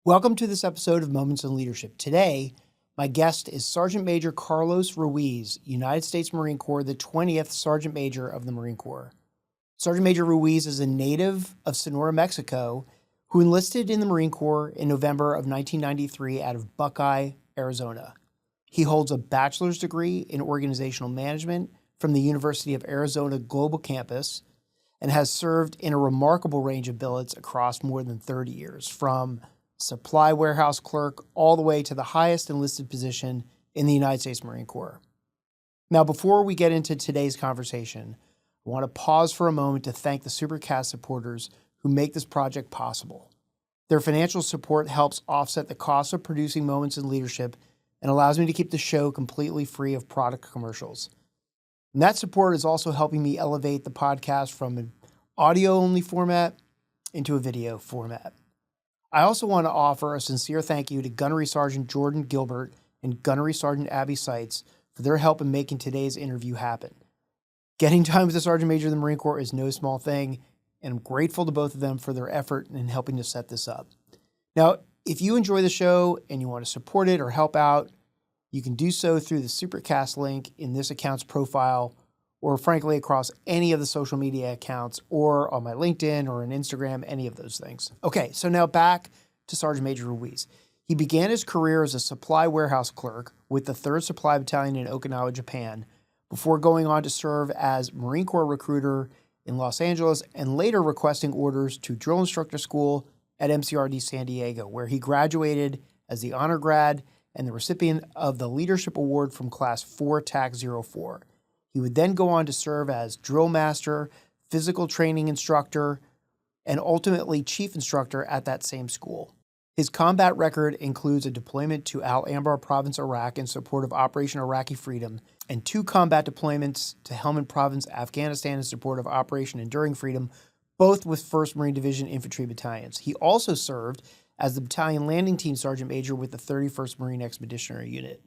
Welcome to this episode of Moments in Leadership. Today, my guest is Sergeant Major Carlos Ruiz, United States Marine Corps, the 20th Sergeant Major of the Marine Corps. Sergeant Major Ruiz is a native of Sonora, Mexico, who enlisted in the Marine Corps in November of 1993 out of Buckeye, Arizona. He holds a bachelor's degree in organizational management from the University of Arizona Global Campus and has served in a remarkable range of billets across more than 30 years, from supply warehouse clerk all the way to the highest enlisted position in the United States Marine Corps. Now, before we get into today's conversation, I want to pause for a moment to thank the Supercast supporters who make this project possible. Their financial support helps offset the cost of producing Moments in Leadership and allows me to keep the show completely free of product commercials. And that support is also helping me elevate the podcast from an audio-only format into a video format. I also want to offer a sincere thank you to Gunnery Sergeant Jordan Gilbert and Gunnery Sergeant Abby Seitz for their help in making today's interview happen. Getting time with the Sergeant Major of the Marine Corps is no small thing, and I'm grateful to both of them for their effort in helping to set this up. Now, if you enjoy the show and you want to support it or help out, you can do so through the Supercast link in this account's profile, or frankly, across any of the social media accounts, or on my LinkedIn or on Instagram, any of those things. Okay, so now back to Sergeant Major Ruiz. He began his career as a supply warehouse clerk with the 3rd Supply Battalion in Okinawa, Japan, before going on to serve as Marine Corps recruiter in Los Angeles and later requesting orders to drill instructor school at MCRD San Diego, where he graduated as the honor grad and the recipient of the Leadership Award from Class 4 TAC 04. He would then go on to serve as drill master, physical training instructor, and ultimately chief instructor at that same school. His combat record includes a deployment to Al Anbar Province, Iraq in support of Operation Iraqi Freedom, and 2 combat deployments to Helmand Province, Afghanistan in support of Operation Enduring Freedom, both with 1st Marine Division Infantry Battalions. He also served as the Battalion Landing Team Sergeant Major with the 31st Marine Expeditionary Unit.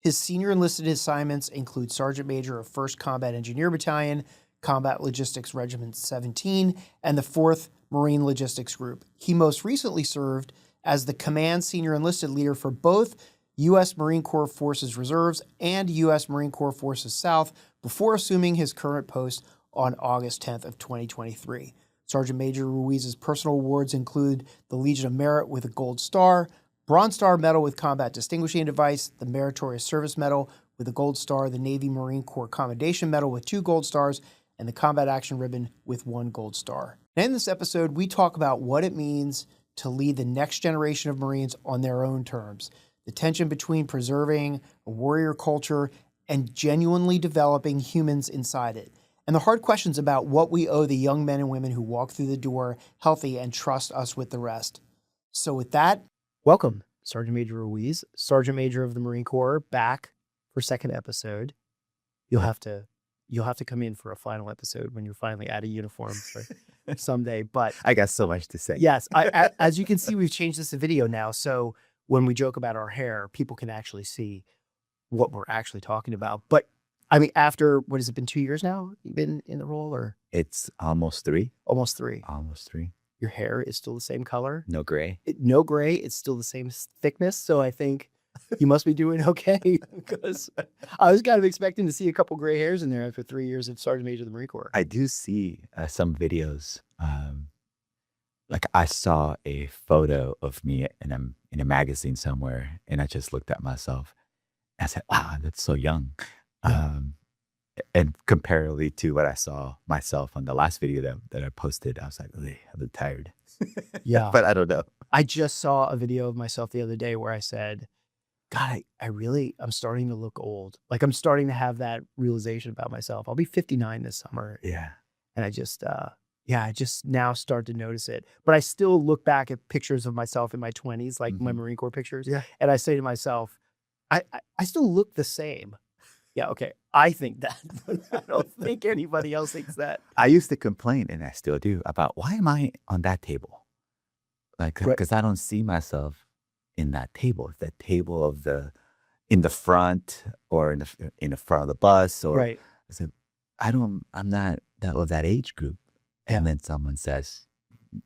His senior enlisted assignments include Sergeant Major of 1st Combat Engineer Battalion, Combat Logistics Regiment 17, and the 4th Marine Logistics Group. He most recently served as the Command Senior Enlisted Leader for both U.S. Marine Corps Forces Reserves and U.S. Marine Corps Forces South before assuming his current post on August 10th of 2023. Sergeant Major Ruiz's personal awards include the Legion of Merit with a Gold Star, Bronze Star Medal with Combat Distinguishing Device, the Meritorious Service Medal with a Gold Star, the Navy Marine Corps Commendation Medal with 2 Gold Stars, and the Combat Action Ribbon with 1 Gold Star. And in this episode, we talk about what it means to lead the next generation of Marines on their own terms, the tension between preserving a warrior culture and genuinely developing humans inside it, and the hard questions about what we owe the young men and women who walk through the door healthy and trust us with the rest. So with that, welcome, Sergeant Major Ruiz, Sergeant Major of the Marine Corps, back for 2nd episode. You'll have to come in for a final episode when you're finally out of uniform for someday. But I got so much to say. Yes, as you can see, we've changed this to video now. So when we joke about our hair, people can actually see what we're actually talking about. But I mean, after, what has it been, 2 years now you've been in the role, or? It's almost 3. Almost 3. Almost 3. Your hair is still the same color. No gray. No gray. It's still the same thickness. So I think you must be doing okay, because I was kind of expecting to see a couple gray hairs in there after 3 years of Sergeant Major of the Marine Corps. I do see some videos. Like I saw a photo of me and I'm in a magazine somewhere, and I just looked at myself and I said, wow, that's so young. Yeah. And comparatively to what I saw myself on the last video that I posted, I was like, I'm tired. Yeah. But I don't know. I just saw a video of myself the other day where I said, God, I'm starting to look old. Like, I'm starting to have that realization about myself. I'll be 59 this summer. Yeah. And I just now start to notice it. But I still look back at pictures of myself in my 20s, like my Marine Corps pictures. Yeah. And I say to myself, I still look the same. Yeah, okay. I think that, but I don't think anybody else thinks that. I used to complain, and I still do, about why am I on that table? Like, because I don't see myself in that table. The table of in the front, or in the front of the bus, or right. I said, I'm not that of that age group. And then someone says,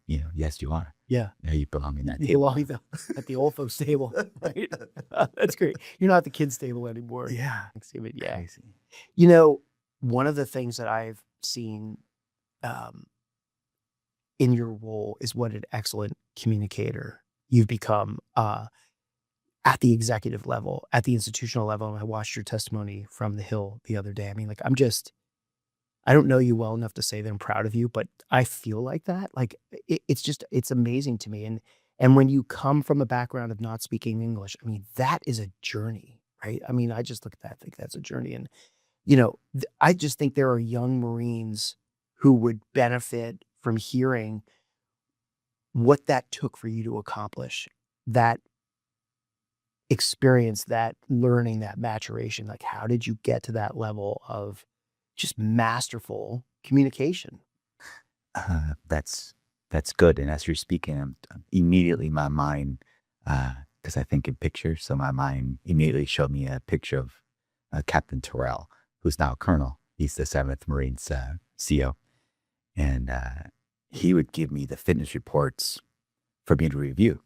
yes, you are. Yeah. Now you belong in that You table. belong at the old folks table, right? That's great. You're not at the kids table anymore. Yeah. Exhibit, yeah. Crazy. You know, one of the things that I've seen in your role is what an excellent communicator you've become at the executive level, at the institutional level. And I watched your testimony from the Hill the other day. I mean, like, I don't know you well enough to say that I'm proud of you, but I feel like that. Like, it's amazing to me. And when you come from a background of not speaking English, I mean, that is a journey, right? I mean, I just look at that, I think that's a journey. And, I just think there are young Marines who would benefit from hearing what that took for you to accomplish that experience, that learning, that maturation. Like, how did you get to that level of just masterful communication? That's good. And as you're speaking, immediately my mind, because I think in pictures, so my mind immediately showed me a picture of Captain Terrell, who's now a colonel. He's the 7th Marines CO. And he would give me the fitness reports for me to review,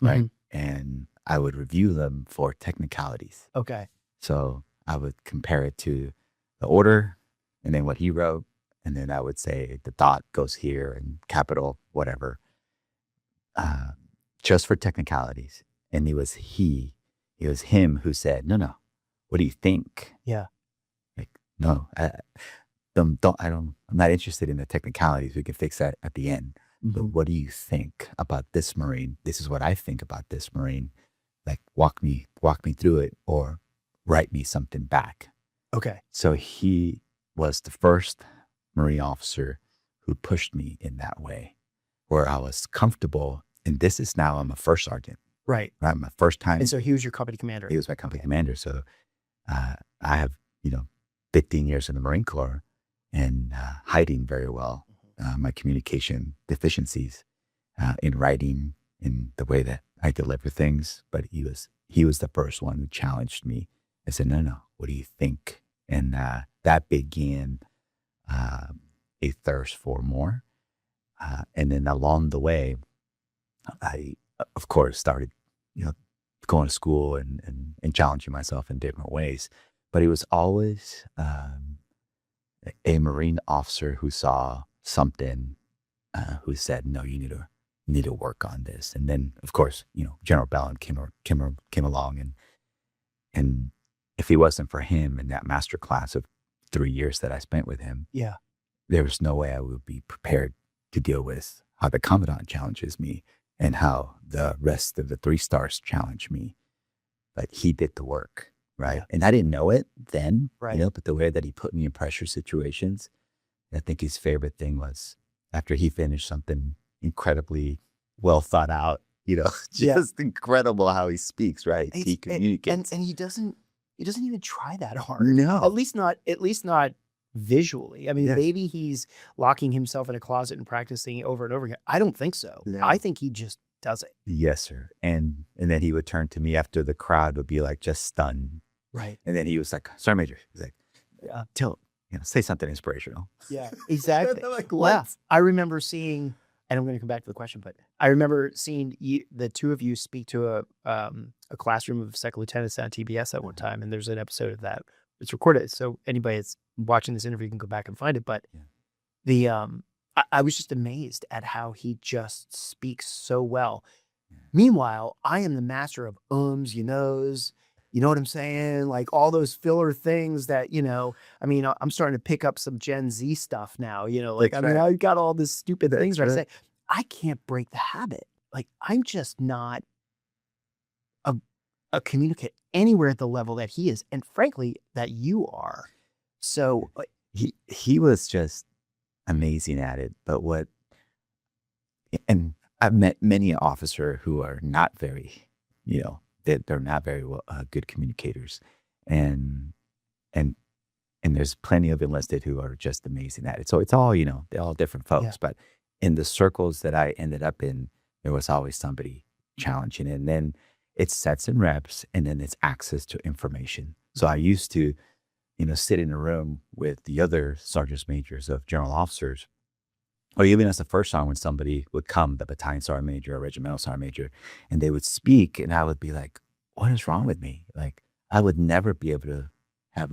right? Mm-hmm. And I would review them for technicalities. Okay. So I would compare it to the order and then what he wrote. And then I would say the dot goes here and capital, whatever, just for technicalities. And it was him who said, no, what do you think? Yeah. Like, no, I'm not interested in the technicalities. We can fix that at the end. Mm-hmm. But what do you think about this Marine? This is what I think about this Marine. Like, walk me through it or write me something back. Okay. So he was the first Marine officer who pushed me in that way, where I was comfortable. And this is now I'm a first sergeant. Right. My first time. And so he was your company commander. He was my company commander. So I have, 15 years in the Marine Corps and hiding very well my communication deficiencies in writing, in the way that I deliver things. But he was the first one who challenged me. I said, no, what do you think? And that began a thirst for more. And then along the way, I, of course, started, going to school and challenging myself in different ways. But it was always a Marine officer who saw something, who said, no, you need to work on this. And then, of course, General Bellin came along, and if it wasn't for him in that master class of 3 years that I spent with him, yeah, there was no way I would be prepared to deal with how the Commandant challenges me and how the rest of the 3 stars challenge me. But he did the work, right? Yeah. And I didn't know it then, right. But the way that he put me in pressure situations, I think his favorite thing was after he finished something incredibly well thought out, just incredible how he speaks, right? He communicates. And he doesn't even try that hard. No. At least not visually. I mean, Yes. maybe he's locking himself in a closet and practicing over and over again. I don't think so. No. I think he just does it. Yes, sir. And then he would turn to me after the crowd would be like just stunned. Right. And then he was like, Sergeant Major, he's like, say something inspirational. Yeah, exactly. Like, Well, what? I remember seeing, and I'm going to come back to the question, but I remember seeing the two of you speak to a classroom of second lieutenants on TBS at one time, and there's an episode of that. It's recorded, so anybody that's watching this interview can go back and find it. But I was just amazed at how he just speaks so well. Yeah. Meanwhile, I am the master of ums, you knows. You know what I'm saying? Like all those filler things that, I mean, I'm starting to pick up some Gen Z stuff now, I've got all this stupid things where I say, I can't break the habit. Like, I'm just not a communicator anywhere at the level that he is. And frankly, that you are. So he was just amazing at it. But and I've met many an officer who are not very, they're not very good communicators, and there's plenty of enlisted who are just amazing at it. So it's all, they're all different folks. Yeah. But in the circles that I ended up in, there was always somebody challenging it. And then it's sets and reps, and then it's access to information. So I used to, sit in a room with the other sergeants majors of general officers, or even as a first sergeant, when somebody would come, the battalion sergeant major or regimental sergeant major, and they would speak, and I would be like, what is wrong with me? Like, I would never be able to have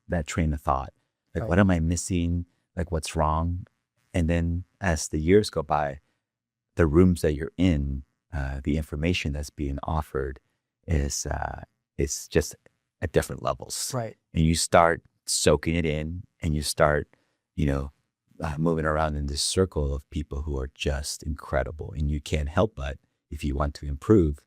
that train of thought. Like, Right. what am I missing? Like, what's wrong? And then as the years go by, the rooms that you're in, the information that's being offered is just at different levels. Right. And you start soaking it in, and you start, moving around in this circle of people who are just incredible. And you can't help but, if you want to improve,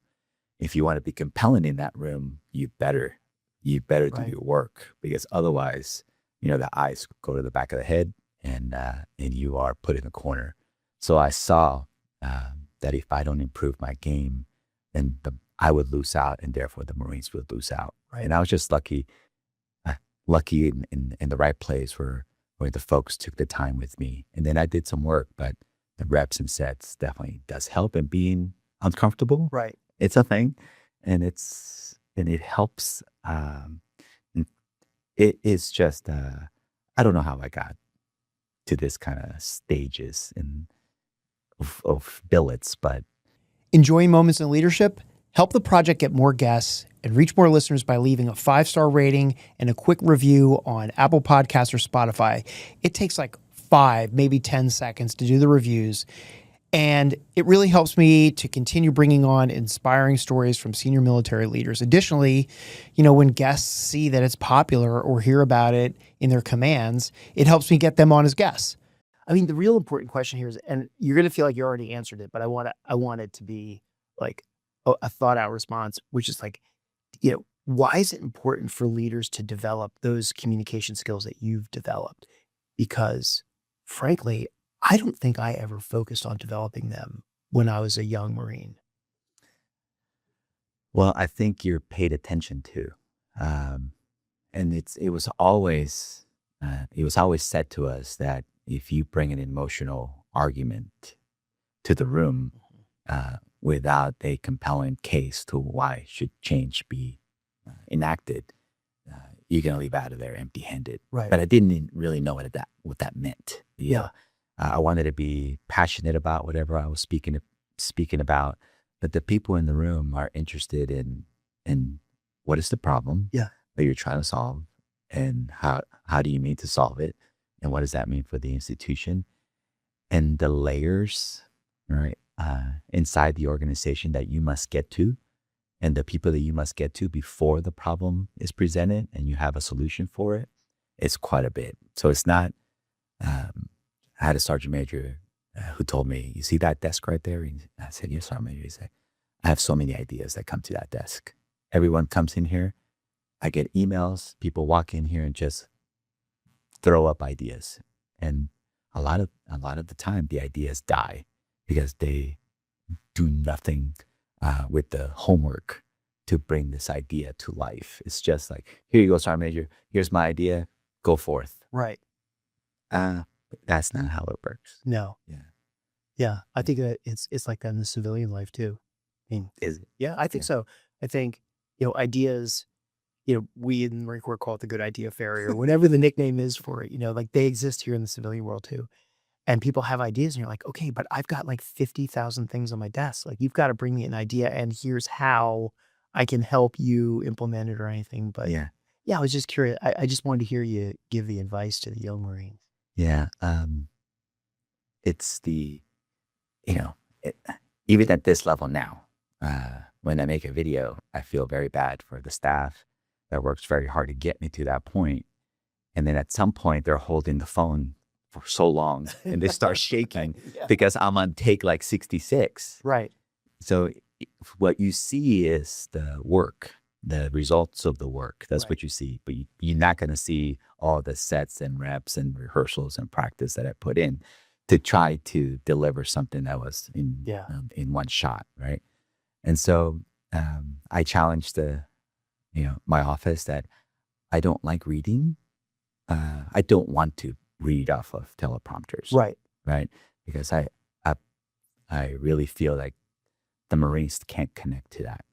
if you want to be compelling in that room, you better do Right. your work, because otherwise, the eyes go to the back of the head, and you are put in a corner. So I saw that if I don't improve my game, then I would lose out, and therefore the Marines would lose out. Right. And I was just lucky in the right place where the folks took the time with me. And then I did some work, but the reps and sets definitely does help. And being uncomfortable, Right. it's a thing, and it helps. It is just I don't know how I got to this kind of stages of billets, but Enjoying moments in leadership? Help the project get more guests and reach more listeners by leaving a 5-star rating and a quick review on Apple Podcasts or Spotify. It takes like 5, maybe 10 seconds to do the reviews. And it really helps me to continue bringing on inspiring stories from senior military leaders. Additionally, when guests see that it's popular or hear about it in their commands, it helps me get them on as guests. I mean, the real important question here is, and you're going to feel like you already answered it, but I want it to be like a thought out response, which is like, why is it important for leaders to develop those communication skills that you've developed? Because frankly, I don't think I ever focused on developing them when I was a young Marine. well, I think you're paid attention to, and it was always said to us that if you bring an emotional argument to the room without a compelling case to why should change be enacted, you're gonna leave out of there empty-handed. Right. But I didn't really know what that meant. Yeah. I wanted to be passionate about whatever I was speaking about, but the people in the room are interested in what is the problem Yeah. that you're trying to solve, and how do you mean to solve it, and what does that mean for the institution, and the layers, right, inside the organization that you must get to, and the people that you must get to before the problem is presented and you have a solution for it. It's quite a bit. So it's not. I had a sergeant major who told me, "You see that desk right there?" And I said, "Yes, sergeant major." He said, "I have so many ideas that come to that desk. Everyone comes in here. I get emails. People walk in here and just throw up ideas, and a lot of the time, the ideas die because they do nothing with the homework to bring this idea to life. It's just like, here you go, sergeant major. Here's my idea. Go forth." Right. That's not how it works. No. Yeah. Yeah. I think that it's like that in the civilian life too. I mean, Is it? yeah, I think Yeah. so. I think, ideas, we in the Marine Corps call it the good idea fairy or whatever the nickname is for it, like they exist here in the civilian world too. And people have ideas and you're like, okay, but I've got like 50,000 things on my desk. Like you've got to bring me an idea and here's how I can help you implement it or anything. But Yeah. I was just curious. I just wanted to hear you give the advice to the young Marines. Yeah. It's even at this level now, when I make a video, I feel very bad for the staff that works very hard to get me to that point. And then at some point, they're holding the phone for so long and they start shaking Yeah. because I'm on take like 66. Right. So what you see is the work, the results of the work. That's Right. what you see. But you're not going to see all the sets and reps and rehearsals and practice that I put in to try to deliver something that was in one shot, right? And so I challenged my office that I don't like reading. I don't want to read off of teleprompters, Right. Because I really feel like the Marines can't connect to that,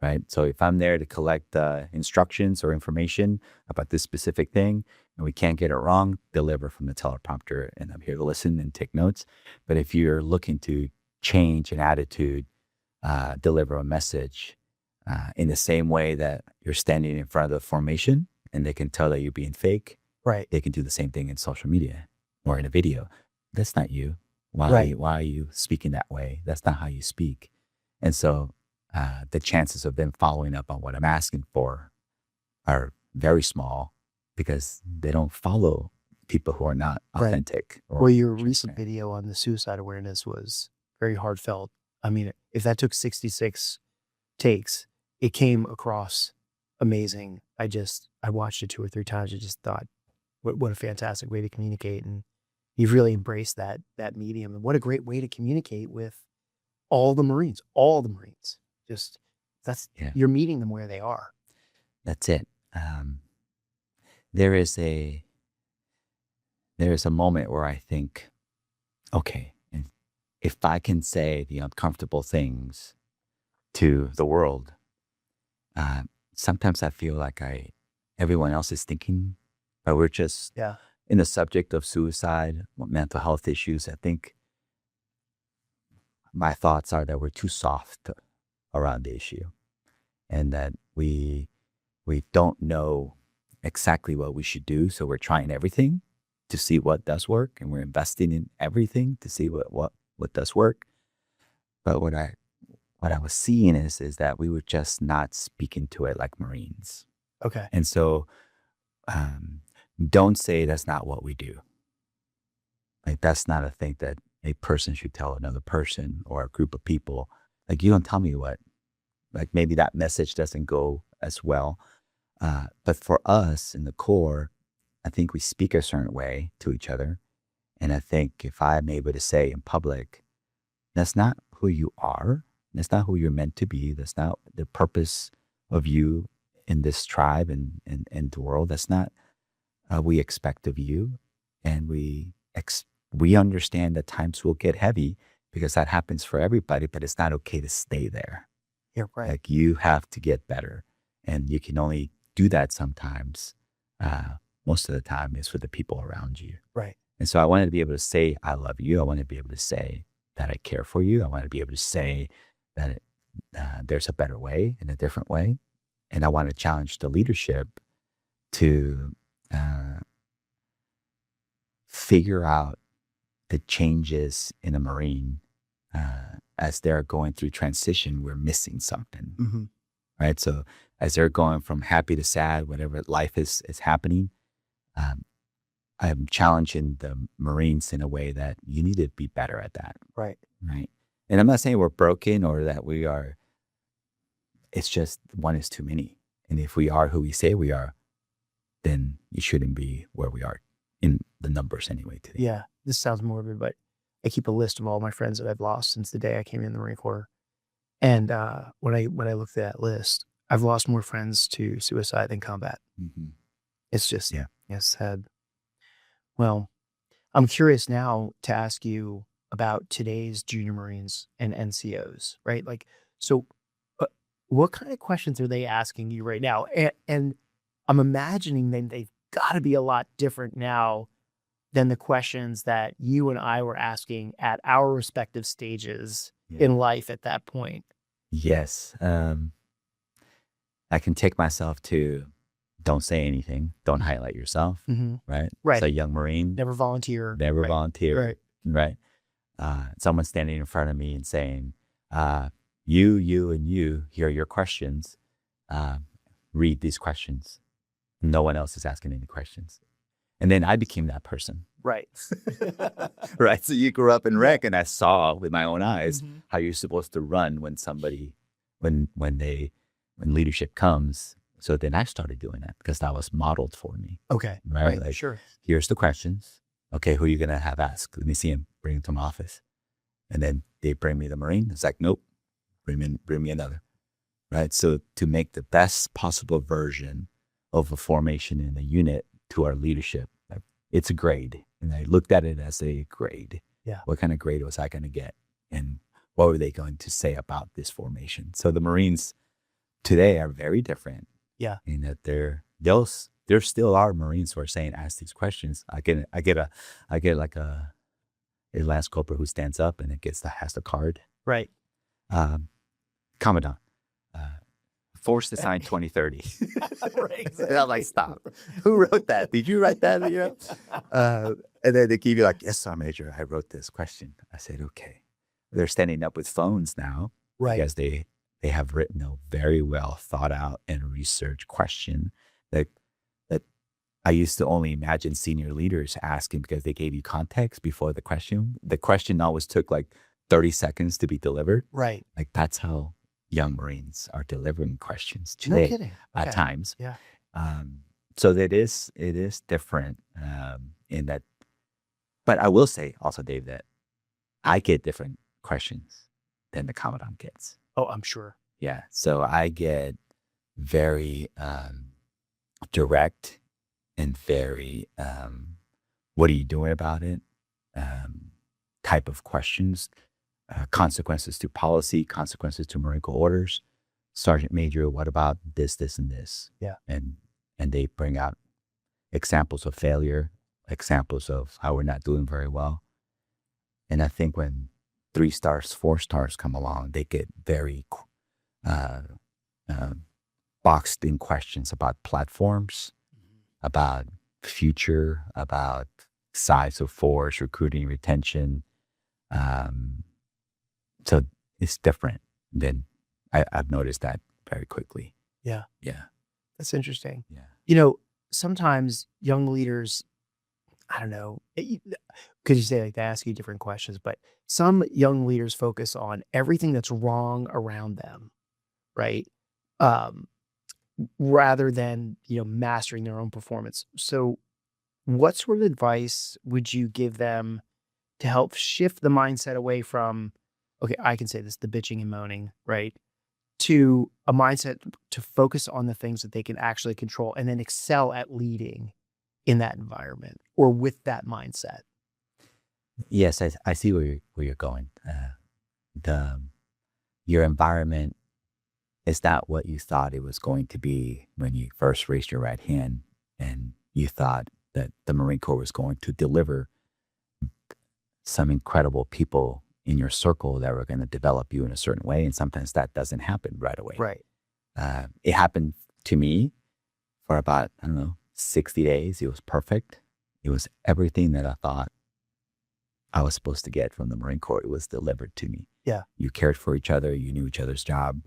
right? So if I'm there to collect instructions or information about this specific thing, and we can't get it wrong, deliver from the teleprompter, and I'm here to listen and take notes. But if you're looking to change an attitude, deliver a message in the same way that you're standing in front of the formation and they can tell that you're being fake, Right. they can do the same thing in social media or in a video. That's not you. Right. Why are you speaking that way? That's not how you speak. And so the chances of them following up on what I'm asking for are very small because they don't follow people who are not Right. authentic. Well, your recent video on the suicide awareness was very heartfelt. I mean, if that took 66 takes, it came across amazing. I watched it 2 or 3 times. I just thought, what a fantastic way to communicate. And you've really embraced that medium. And what a great way to communicate with all the Marines. Just you're meeting them where they are. That's it. There is a moment where I think, okay, if I can say the uncomfortable things to the world, sometimes I feel like everyone else is thinking, but we're just in the subject of suicide, mental health issues. I think my thoughts are that we're too soft around the issue, and that we don't know exactly what we should do. So we're trying everything to see what does work, and we're investing in everything to see what does work. But what I was seeing is that we were just not speaking to it like Marines. Okay. And so don't say that's not what we do. Like, that's not a thing that a person should tell another person or a group of people. Like, you don't tell me what. Like, maybe that message doesn't go as well. But for us in the Corps, I think we speak a certain way to each other. And I think if I'm able to say in public, that's not who you are, that's not who you're meant to be, that's not the purpose of you in this tribe and the world, that's not we expect of you. And we understand that times will get heavy because that happens for everybody, but it's not okay to stay there. You're right. Like, you have to get better. And you can only do that sometimes. Most of the time is for the people around you. Right. And so I wanted to be able to say, I love you. I want to be able to say that I care for you. I want to be able to say that there's a better way and a different way. And I want to challenge the leadership to figure out the changes in a Marine as they're going through transition. We're missing something, mm-hmm. right? So as they're going from happy to sad, whatever life is happening, I'm challenging the Marines in a way that you need to be better at that. Right. Right. And I'm not saying we're broken or that we are. It's just one is too many. And if we are who we say we are, then you shouldn't be where we are in the numbers anyway today. Yeah. This sounds morbid, but I keep a list of all my friends that I've lost since the day I came in the Marine Corps. And when I looked at that list, I've lost more friends to suicide than combat. Mm-hmm. It's just, it's sad. Well, I'm curious now to ask you about today's junior Marines and NCOs, right? Like, so what kind of questions are they asking you right now? And I'm imagining that they've got to be a lot different now than the questions that you and I were asking at our respective stages in life at that point. Yes. I can take myself to don't say anything, don't highlight yourself, mm-hmm. right? Right. It's a young Marine. Never volunteer. Volunteer. Right. Someone standing in front of me and saying, you, and you, here are your questions. Read these questions. No one else is asking any questions. And then I became that person. Right. Right. So you grew up in rec, and I saw with my own eyes mm-hmm. how you're supposed to run when somebody, when leadership comes. So then I started doing that because that was modeled for me. Okay. Right. Like, sure. Here's the questions. Okay. Who are you going to have ask? Let me see him. Bring him to my office. And then they bring me the Marine. It's like, nope, bring me another. Right. So to make the best possible version of a formation in a unit to our leadership, it's a grade. And I looked at it as a grade. Yeah. What kind of grade was I going to get? And what were they going to say about this formation? So the Marines today are very different. Yeah. In that they'll there still are Marines who are saying, ask these questions. I get like a lance corporal who stands up and has the card. Right. Commandant, force design 2030. Right. And I'm like, stop. Who wrote that? Did you write that? You know? And then they give you like, yes, sir, Major, I wrote this question. I said, okay. They're standing up with phones now. Right. Because they have written a very well thought out and researched question that I used to only imagine senior leaders asking because they gave you context before the question. The question always took like 30 seconds to be delivered. Right. Like that's how young Marines are delivering questions today. No kidding. At times. Yeah. So it is different in that. But I will say also, Dave, that I get different questions than the Commandant gets. Oh, I'm sure. Yeah. So I get very direct and very, what are you doing about it? Type of questions, consequences to policy, consequences to Marine Corps orders. Sergeant Major, what about this, this, and this? Yeah. And they bring out examples of failure, examples of how we're not doing very well. And I think when 3 stars, 4 stars come along, they get very boxed in questions about platforms, about future, about size of force, recruiting, retention. So it's different than I've noticed that very quickly. Yeah. Yeah. That's interesting. Yeah. You know, sometimes young leaders, I don't know, could you say like they ask you different questions, but some young leaders focus on everything that's wrong around them, right? Rather than, mastering their own performance. So what sort of advice would you give them to help shift the mindset away from, okay, I can say this, the bitching and moaning, right? To a mindset to focus on the things that they can actually control and then excel at leading in that environment or with that mindset? Yes, I see where you're going. Your environment is not what you thought it was going to be when you first raised your right hand and you thought that the Marine Corps was going to deliver some incredible people in your circle that were going to develop you in a certain way. And sometimes that doesn't happen right away. Right. It happened to me for about, 60 days. It was perfect. It was everything that I thought I was supposed to get from the Marine Corps. It was delivered to me. Yeah. You cared for each other. You knew each other's job.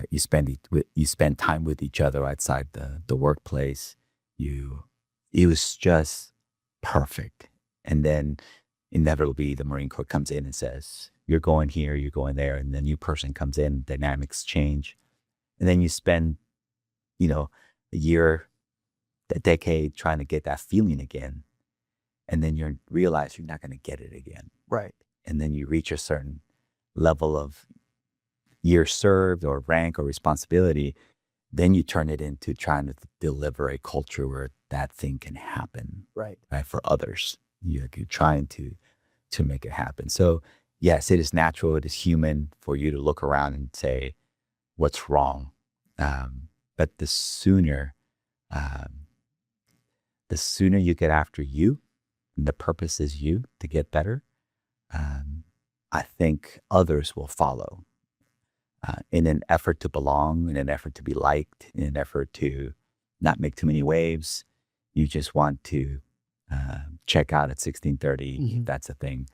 You spend time with each other outside the workplace. It was just perfect. And then inevitably the Marine Corps comes in and says, you're going here, you're going there. And the new person comes in, dynamics change. And then you spend, a year, a decade trying to get that feeling again. And then you realize you're not going to get it again. Right. And then you reach a certain level of years served or rank or responsibility. Then you turn it into trying to deliver a culture where that thing can happen. Right. For others. You're trying to make it happen. So yes, it is natural, it is human for you to look around and say, what's wrong? But the sooner you get after you, and the purpose is you to get better, I think others will follow. In an effort to belong, in an effort to be liked, in an effort to not make too many waves, you just want to check out at 16:30, if that's a thing,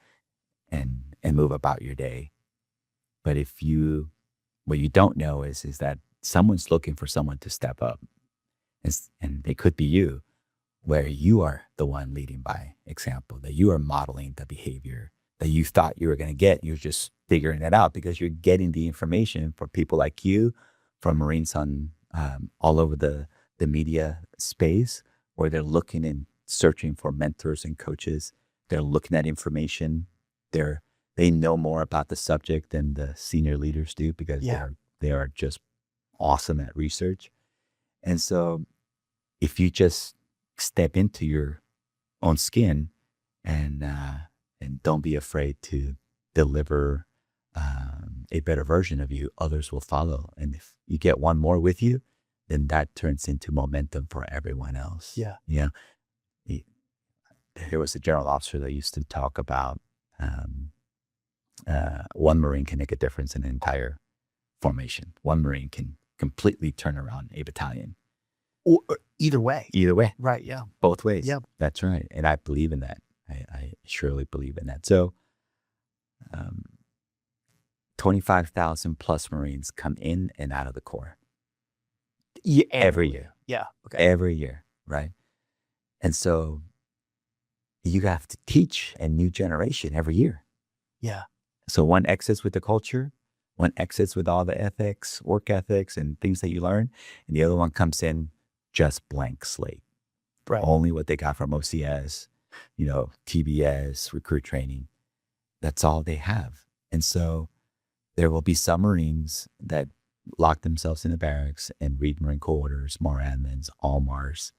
and move about your day. But what you don't know is that someone's looking for someone to step up, and it could be you, where you are the one leading by example, that you are modeling the behavior that you thought you were going to get. You're just figuring it out because you're getting the information from people like you, from Marines on all over the media space, where they're looking and searching for mentors and coaches. They're looking at information. They know more about the subject than the senior leaders do because they are just awesome at research. And so if you just step into your own skin and don't be afraid to deliver a better version of you, others will follow. And if you get one more with you, then that turns into momentum for everyone else. Yeah. Yeah. There was a general officer that used to talk about one Marine can make a difference in an entire formation. One Marine can completely turn around a battalion. Or either way. Either way. Right. Yeah. Both ways. Yeah. That's right. And I believe in that. I surely believe in that. So 25,000 plus Marines come in and out of the Corps. Yeah, every year. Yeah. Okay. Every year. Right. And so you have to teach a new generation every year. Yeah. So one exits with the culture, one exits with all the ethics, work ethics, and things that you learn, and the other one comes in just blank slate. Right. Only what they got from OCS, TBS, recruit training. That's all they have. And so there will be some Marines that lock themselves in the barracks and read Marine Corps orders, Moramans, ALMARs,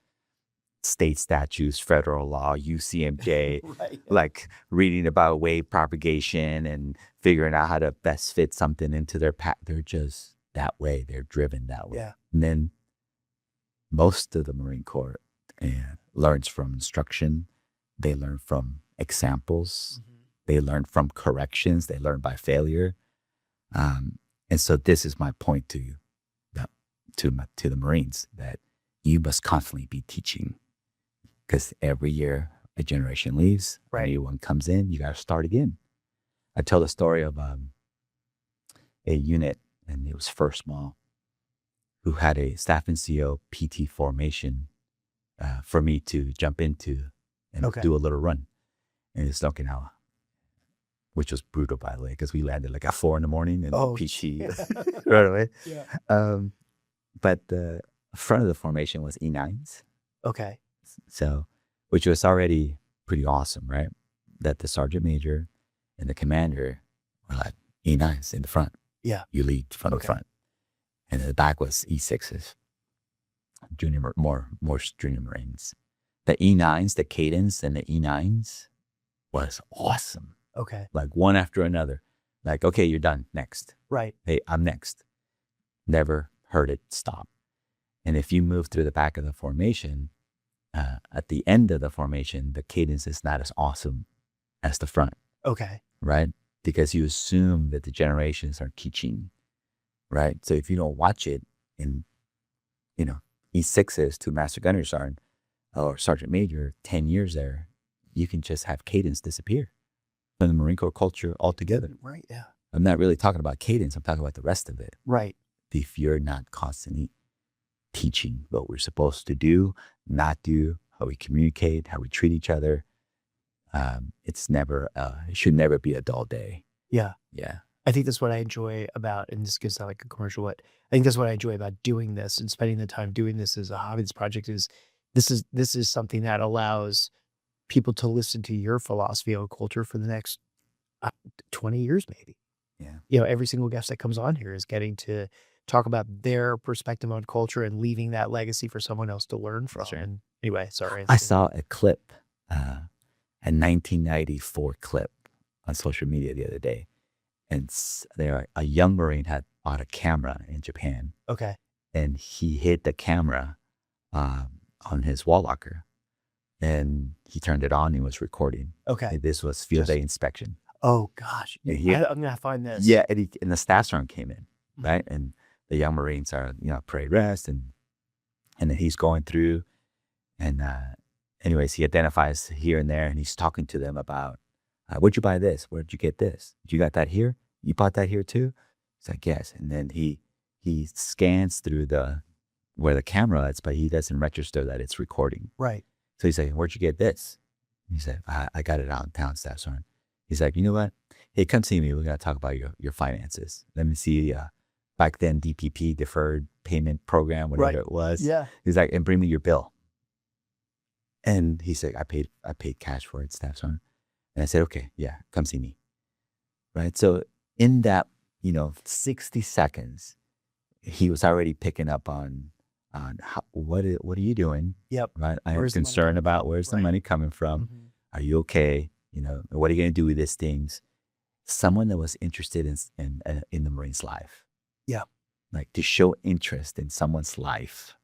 state statutes, federal law, UCMJ, Right. like reading about wave propagation and figuring out how to best fit something into their path. They're just that way. They're driven that way. Yeah. And then most of the Marine Corps learns from instruction. They learn from examples. Mm-hmm. They learn from corrections. They learn by failure. And so this is my point to you, to the Marines, that you must constantly be teaching, because every year a generation leaves, right. A new one comes in, you got to start again. I tell the story of a unit, and it was First Mall, who had a staff NCO PT formation for me to jump into and do a little run. And it's Okinawa, which was brutal, by the way, because we landed like at 4 a.m. and PT right away. Yeah. But the front of the formation was E9s. Okay. So, which was already pretty awesome, right? That the sergeant major and the commander were like E9s in the front. Yeah. You lead from the front. And in the back was E6s, more junior Marines. The E9s, the cadence and the E9s was awesome. Okay. Like one after another. Like, okay, you're done. Next. Right. Hey, I'm next. Never heard it stop. And if you move through the back of the formation, at the end of the formation, the cadence is not as awesome as the front. Okay. Right? Because you assume that the generations are teaching. Right? So if you don't watch it in, E6s to Master Gunner Sergeant or Sergeant Major, 10 years there, you can just have cadence disappear from the Marine Corps culture altogether. Right, yeah. I'm not really talking about cadence. I'm talking about the rest of it. Right. If you're not constantly teaching what we're supposed to do, not do, how we communicate, how we treat each other, it should never be a dull day. Yeah. Yeah. I think that's what I enjoy about, and this gives out like a commercial, but I think that's what I enjoy about doing this and spending the time doing this as a hobby. This project is something that allows people to listen to your philosophy of culture for the next 20 years, maybe. Yeah. Every single guest that comes on here is getting to talk about their perspective on culture and leaving that legacy for someone else to learn from. Right. And anyway, sorry. I saw a clip, a 1994 clip on social media the other day. And a young Marine had bought a camera in Japan. Okay. And he hid the camera on his wall locker. And he turned it on and was recording. Okay. And this was field day inspection. Oh, gosh. Yeah. I'm going to find this. Yeah. And the staff sergeant came in, right? And the young Marines are, parade rest. And then he's going through. And anyways, he identifies here and there. And he's talking to them about, where'd you buy this? Where'd you get this? You got that here? You bought that here too? He's like, yes. And then he scans through where the camera is, but he doesn't register that it's recording. Right. So he's like, where'd you get this? He said, I got it out in town, Staff Sergeant. He's like, you know what? Hey, come see me. We're going to talk about your finances. Let me see, back then, DPP, Deferred Payment Program, whatever it was. Yeah. He's like, and bring me your bill. And he said, I paid cash for it, Staff Sergeant. And I said, okay, yeah, come see me. Right? So in that, 60 seconds, he was already picking up on what are you doing? Yep. Right? I am concerned about where's the money coming from. Mm-hmm. Are you okay? What are you going to do with these things? Someone that was interested in the Marine's life. Yeah. like to show interest in someone's life,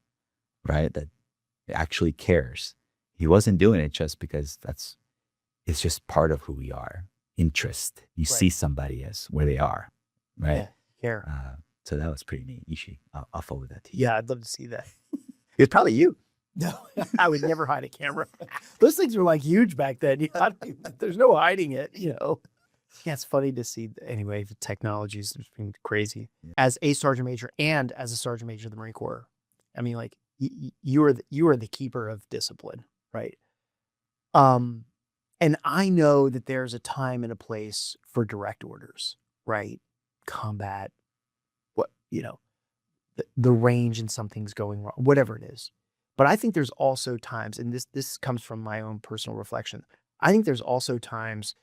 right? That actually cares. He wasn't doing it just because it's just part of who we are. Interest. You see somebody as where they are, right? Yeah, care. So that was pretty neat. I'll forward that to you. Yeah, I'd love to see that. It's probably you. No, I would never hide a camera. Those things were like huge back then. There's no hiding it, Yeah, it's funny to see. Anyway, the technology's been crazy. Yeah. As a sergeant major and as a sergeant major of the Marine Corps, I mean, like you are the keeper of discipline, right? And I know that there's a time and a place for direct orders, right? Combat, the range and something's going wrong, whatever it is. But I think there's also times, and this comes from my own personal reflection. I think there's also times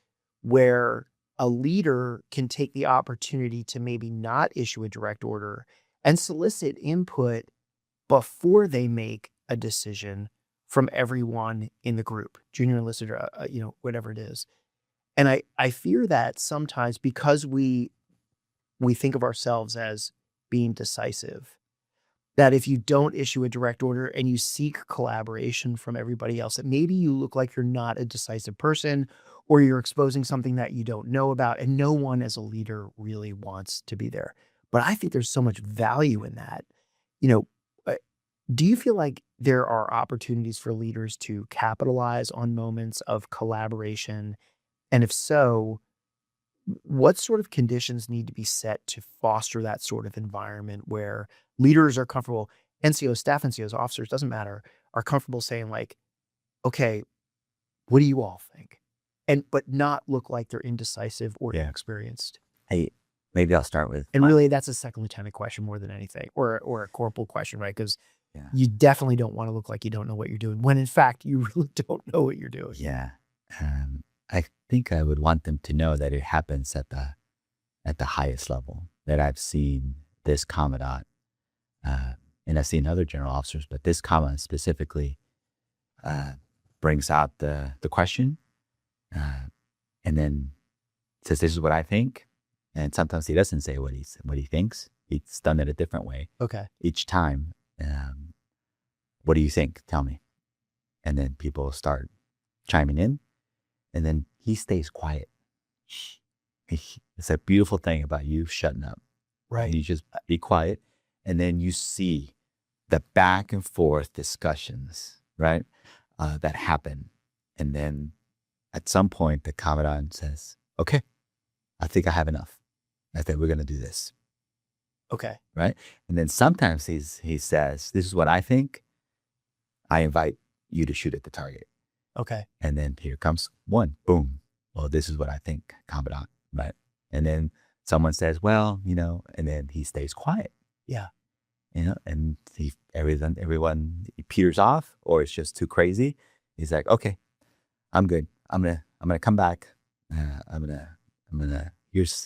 where a leader can take the opportunity to maybe not issue a direct order and solicit input before they make a decision from everyone in the group, junior enlisted or, whatever it is. And I fear that sometimes because we think of ourselves as being decisive, that if you don't issue a direct order and you seek collaboration from everybody else, that maybe you look like you're not a decisive person or you're exposing something that you don't know about, and no one as a leader really wants to be there. But I think there's so much value in that. Do you feel like there are opportunities for leaders to capitalize on moments of collaboration? And if so, what sort of conditions need to be set to foster that sort of environment where leaders are comfortable, NCOs, staff NCOs, officers, doesn't matter, are comfortable saying like, okay, what do you all think? But not look like they're indecisive or inexperienced. Hey, maybe I'll start with. And really, that's a second lieutenant question more than anything, or a corporal question, right? Because you definitely don't want to look like you don't know what you're doing, when in fact you really don't know what you're doing. Yeah. I think I would want them to know that it happens at the highest level, that I've seen this commandant, and I've seen other general officers, but this commandant specifically brings out the question, and then says, this is what I think. And sometimes he doesn't say what he thinks. He's done it a different way. Okay. Each time, what do you think? Tell me. And then people start chiming in. And then he stays quiet. It's a beautiful thing about you shutting up. Right. And you just be quiet. And then you see the back and forth discussions, right, that happen. And then at some point, the commandant says, okay, I think I have enough. I think we're going to do this. Okay. Right. And then sometimes he says, this is what I think. I invite you to shoot at the target. Okay. And then here comes one, boom. Well, this is what I think, commandant, right? And then someone says, well, and then he stays quiet. Yeah. And everyone peters off, or it's just too crazy. He's like, okay, I'm good. I'm gonna come back. I'm gonna here's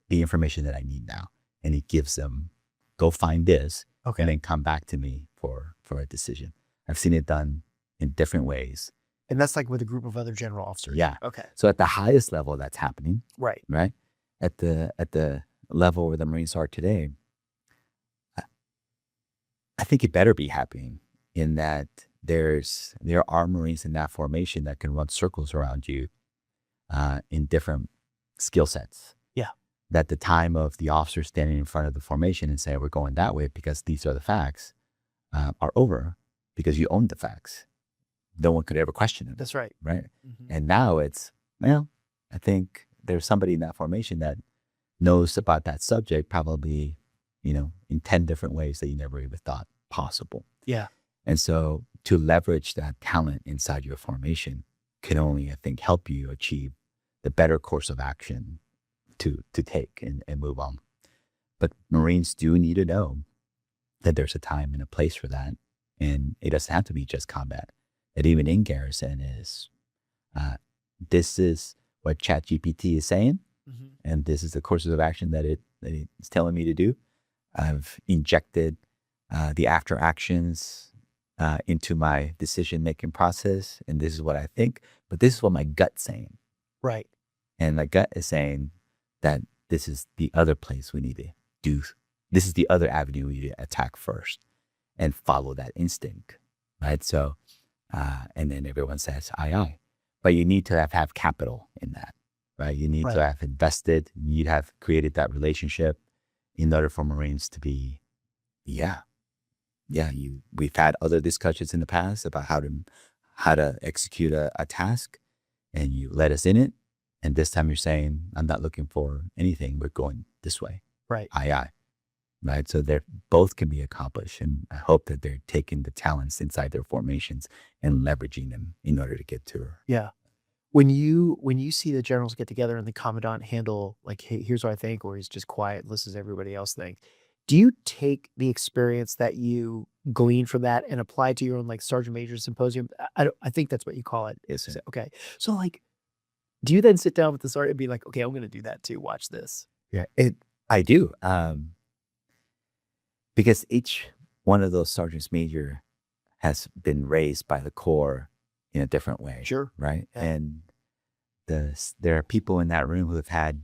the information that I need now. And he gives them, go find this, and then come back to me for a decision. I've seen it done in different ways. And that's like with a group of other general officers. Yeah. Okay. So at the highest level, that's happening. Right. Right. At the level where the Marines are today, I think it better be happening in that there are Marines in that formation that can run circles around you in different skill sets. Yeah. That the time of the officer standing in front of the formation and saying, we're going that way because these are the facts, are over, because you own the facts. No one could ever question it. That's right. Right. Mm-hmm. And now it's, I think there's somebody in that formation that knows about that subject probably, in 10 different ways that you never even thought possible. Yeah. And so to leverage that talent inside your formation can only, I think, help you achieve the better course of action to take and move on. But Marines do need to know that there's a time and a place for that. And it doesn't have to be just combat. That even in garrison is, this is what ChatGPT is saying, and this is the courses of action that it's telling me to do. I've injected the after actions into my decision-making process, and this is what I think, but this is what my gut's saying. Right. And my gut is saying that this is the other place we need to do, this is the other avenue you attack first and follow that instinct, right? So, and then everyone says, aye, aye. But you need to have capital in that, right? You need to have invested, you'd have created that relationship in order for Marines to be, we've had other discussions in the past about how to execute a task, and you let us in it. And this time you're saying, I'm not looking for anything. We're going this way. Right. Aye, aye. Right. So they're both can be accomplished. And I hope that they're taking the talents inside their formations and leveraging them in order to get to her. Yeah. When you see the generals get together and the commandant handle like, hey, here's what I think, or he's just quiet, listens to everybody else think. Do you take the experience that you glean from that and apply it to your own like sergeant major symposium? I think that's what you call it. Yes. Okay. So like, do you then sit down with the sergeant and be like, okay, I'm going to do that too. Watch this. Yeah, I do. Because each one of those sergeants major has been raised by the Corps in a different way. Sure. Right. Yeah. And there are people in that room who have had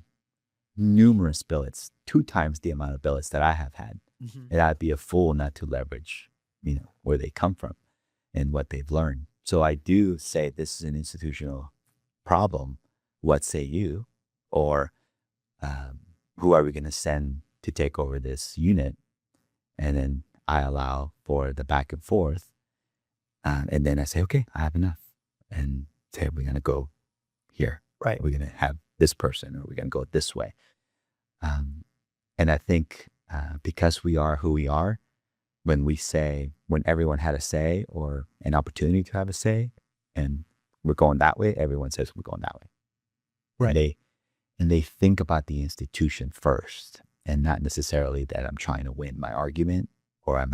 numerous billets, 2 times the amount of billets that I have had. Mm-hmm. And I'd be a fool not to leverage, where they come from and what they've learned. So I do say this is an institutional problem. What say you? Or who are we going to send to take over this unit? And then I allow for the back and forth. And then I say, okay, I have enough. And say, we're going to go here. Right. We're going to have this person, or we're going to go this way. And I think because we are who we are, when everyone had a say or an opportunity to have a say, and we're going that way, everyone says we're going that way. Right. And they think about the institution first, and not necessarily that I'm trying to win my argument, or I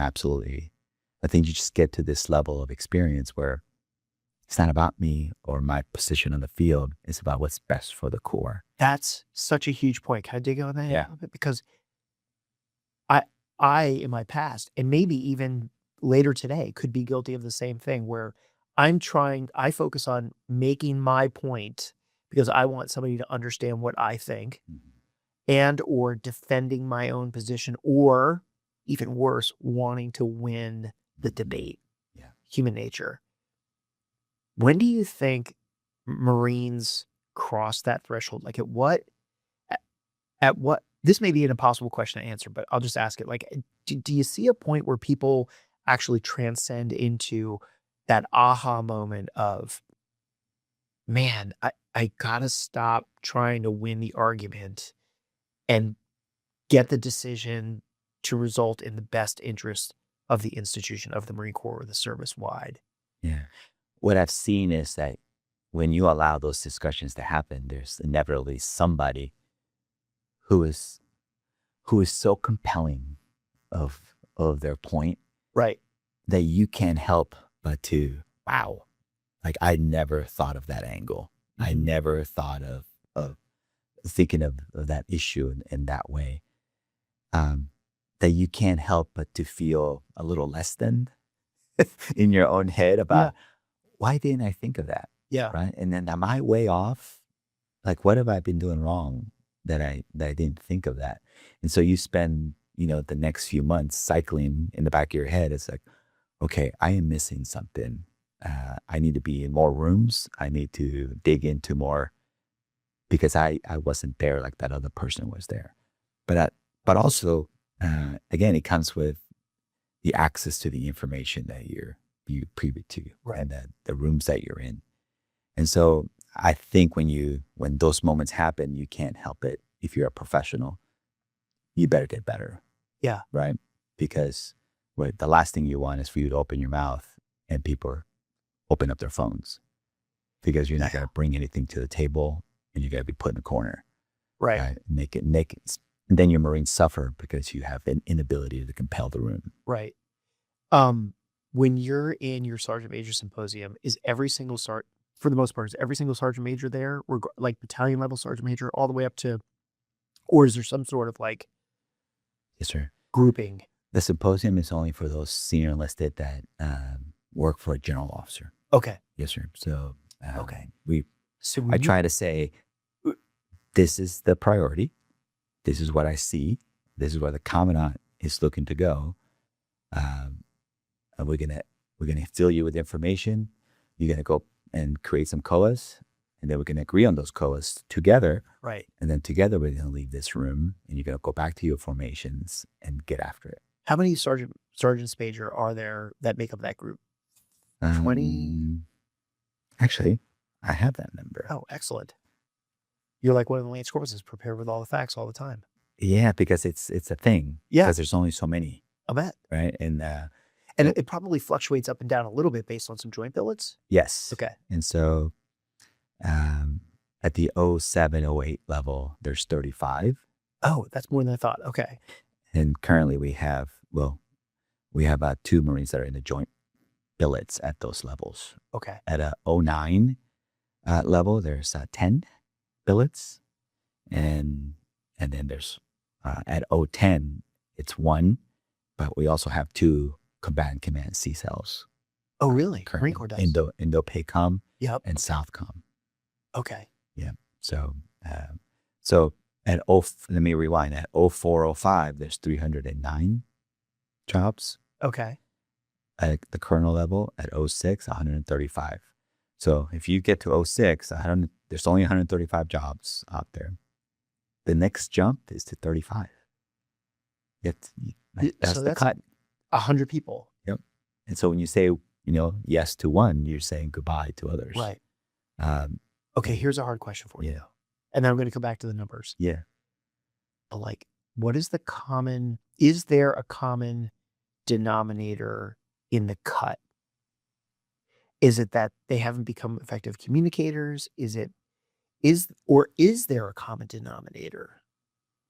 think you just get to this level of experience where it's not about me or my position on the field. It's about what's best for the Corps. That's such a huge point. Can I dig on that a little bit? Because I, in my past, and maybe even later today, could be guilty of the same thing where I focus on making my point because I want somebody to understand what I think, and or defending my own position, or even worse, wanting to win the debate. Yeah. Human nature. When do you think Marines cross that threshold? Like at what, this may be an impossible question to answer, but I'll just ask it. Like, do you see a point where people actually transcend into that aha moment of, man, I gotta stop trying to win the argument and get the decision to result in the best interest of the institution, of the Marine Corps, or the service wide? Yeah. What I've seen is that when you allow those discussions to happen, there's inevitably somebody who is so compelling of their point, right, that you can't help but to, wow, like I never thought of that angle. I never thought of thinking of that issue in that way. That you can't help but to feel a little less than in your own head about, why didn't I think of that? Yeah. Right. And then am I way off? Like, what have I been doing wrong that I didn't think of that? And so you spend, the next few months cycling in the back of your head. It's like, okay, I am missing something. I need to be in more rooms. I need to dig into more, because I wasn't there like that other person was there. But also, again, it comes with the access to the information that you're privy to, right, and the rooms that you're in. And so I think when those moments happen, you can't help it. If you're a professional, you better get better. Yeah. Right. Because the last thing you want is for you to open your mouth and people open up their phones, because you're not going to bring anything to the table, and you're going to be put in a corner. Right. Make it. And then your Marines suffer because you have an inability to compel the room. Right. When you're in your sergeant major symposium, is every single for the most part, is every single sergeant major there, or like battalion level sergeant major, all the way up to, or is there some sort of like, yes, sir, grouping? The symposium is only for those senior enlisted that work for a general officer. Okay. Yes, sir. So okay. I try to say, this is the priority. This is what I see. This is what the commandant is looking to go. And we're gonna fill you with information. You're gonna go and create some COAs, and then we're gonna agree on those COAs together. Right. And then together we're gonna leave this room, and you're gonna go back to your formations and get after it. How many sergeants major are there that make up that group? 20? Actually, I have that number. Oh, excellent. You're like one of the Lance Corpus's, prepared with all the facts all the time. Yeah, because it's a thing. Yeah. Because there's only so many, I bet. right? And it probably fluctuates up and down a little bit based on some joint billets. Yes. Okay. And so at the 07, 08 level, there's 35. Oh, that's more than I thought. Okay. And currently we have 2 Marines that are in the joint billets at those levels. Okay. At a 09 level, there's 10 billets. And then there's at 010, it's 1, but we also have 2 combatant command C cells. Oh, really? Currently. Marine Corps does. Indo-PACOM Yep. and Southcom. Okay. Yeah. So at let me rewind. At 04, 05, there's 309 jobs. Okay. At the colonel level, at 06, 135. So if you get to 06, there's only 135 jobs out there. The next jump is to 35. That's the cut. 100 people. Yep. And so when you say, yes to one, you're saying goodbye to others. Right. Okay, here's a hard question for you. Yeah. And then I'm going to come back to the numbers. Yeah. But like, is there a common denominator in the cut? Is it that they haven't become effective communicators? Is there a common denominator?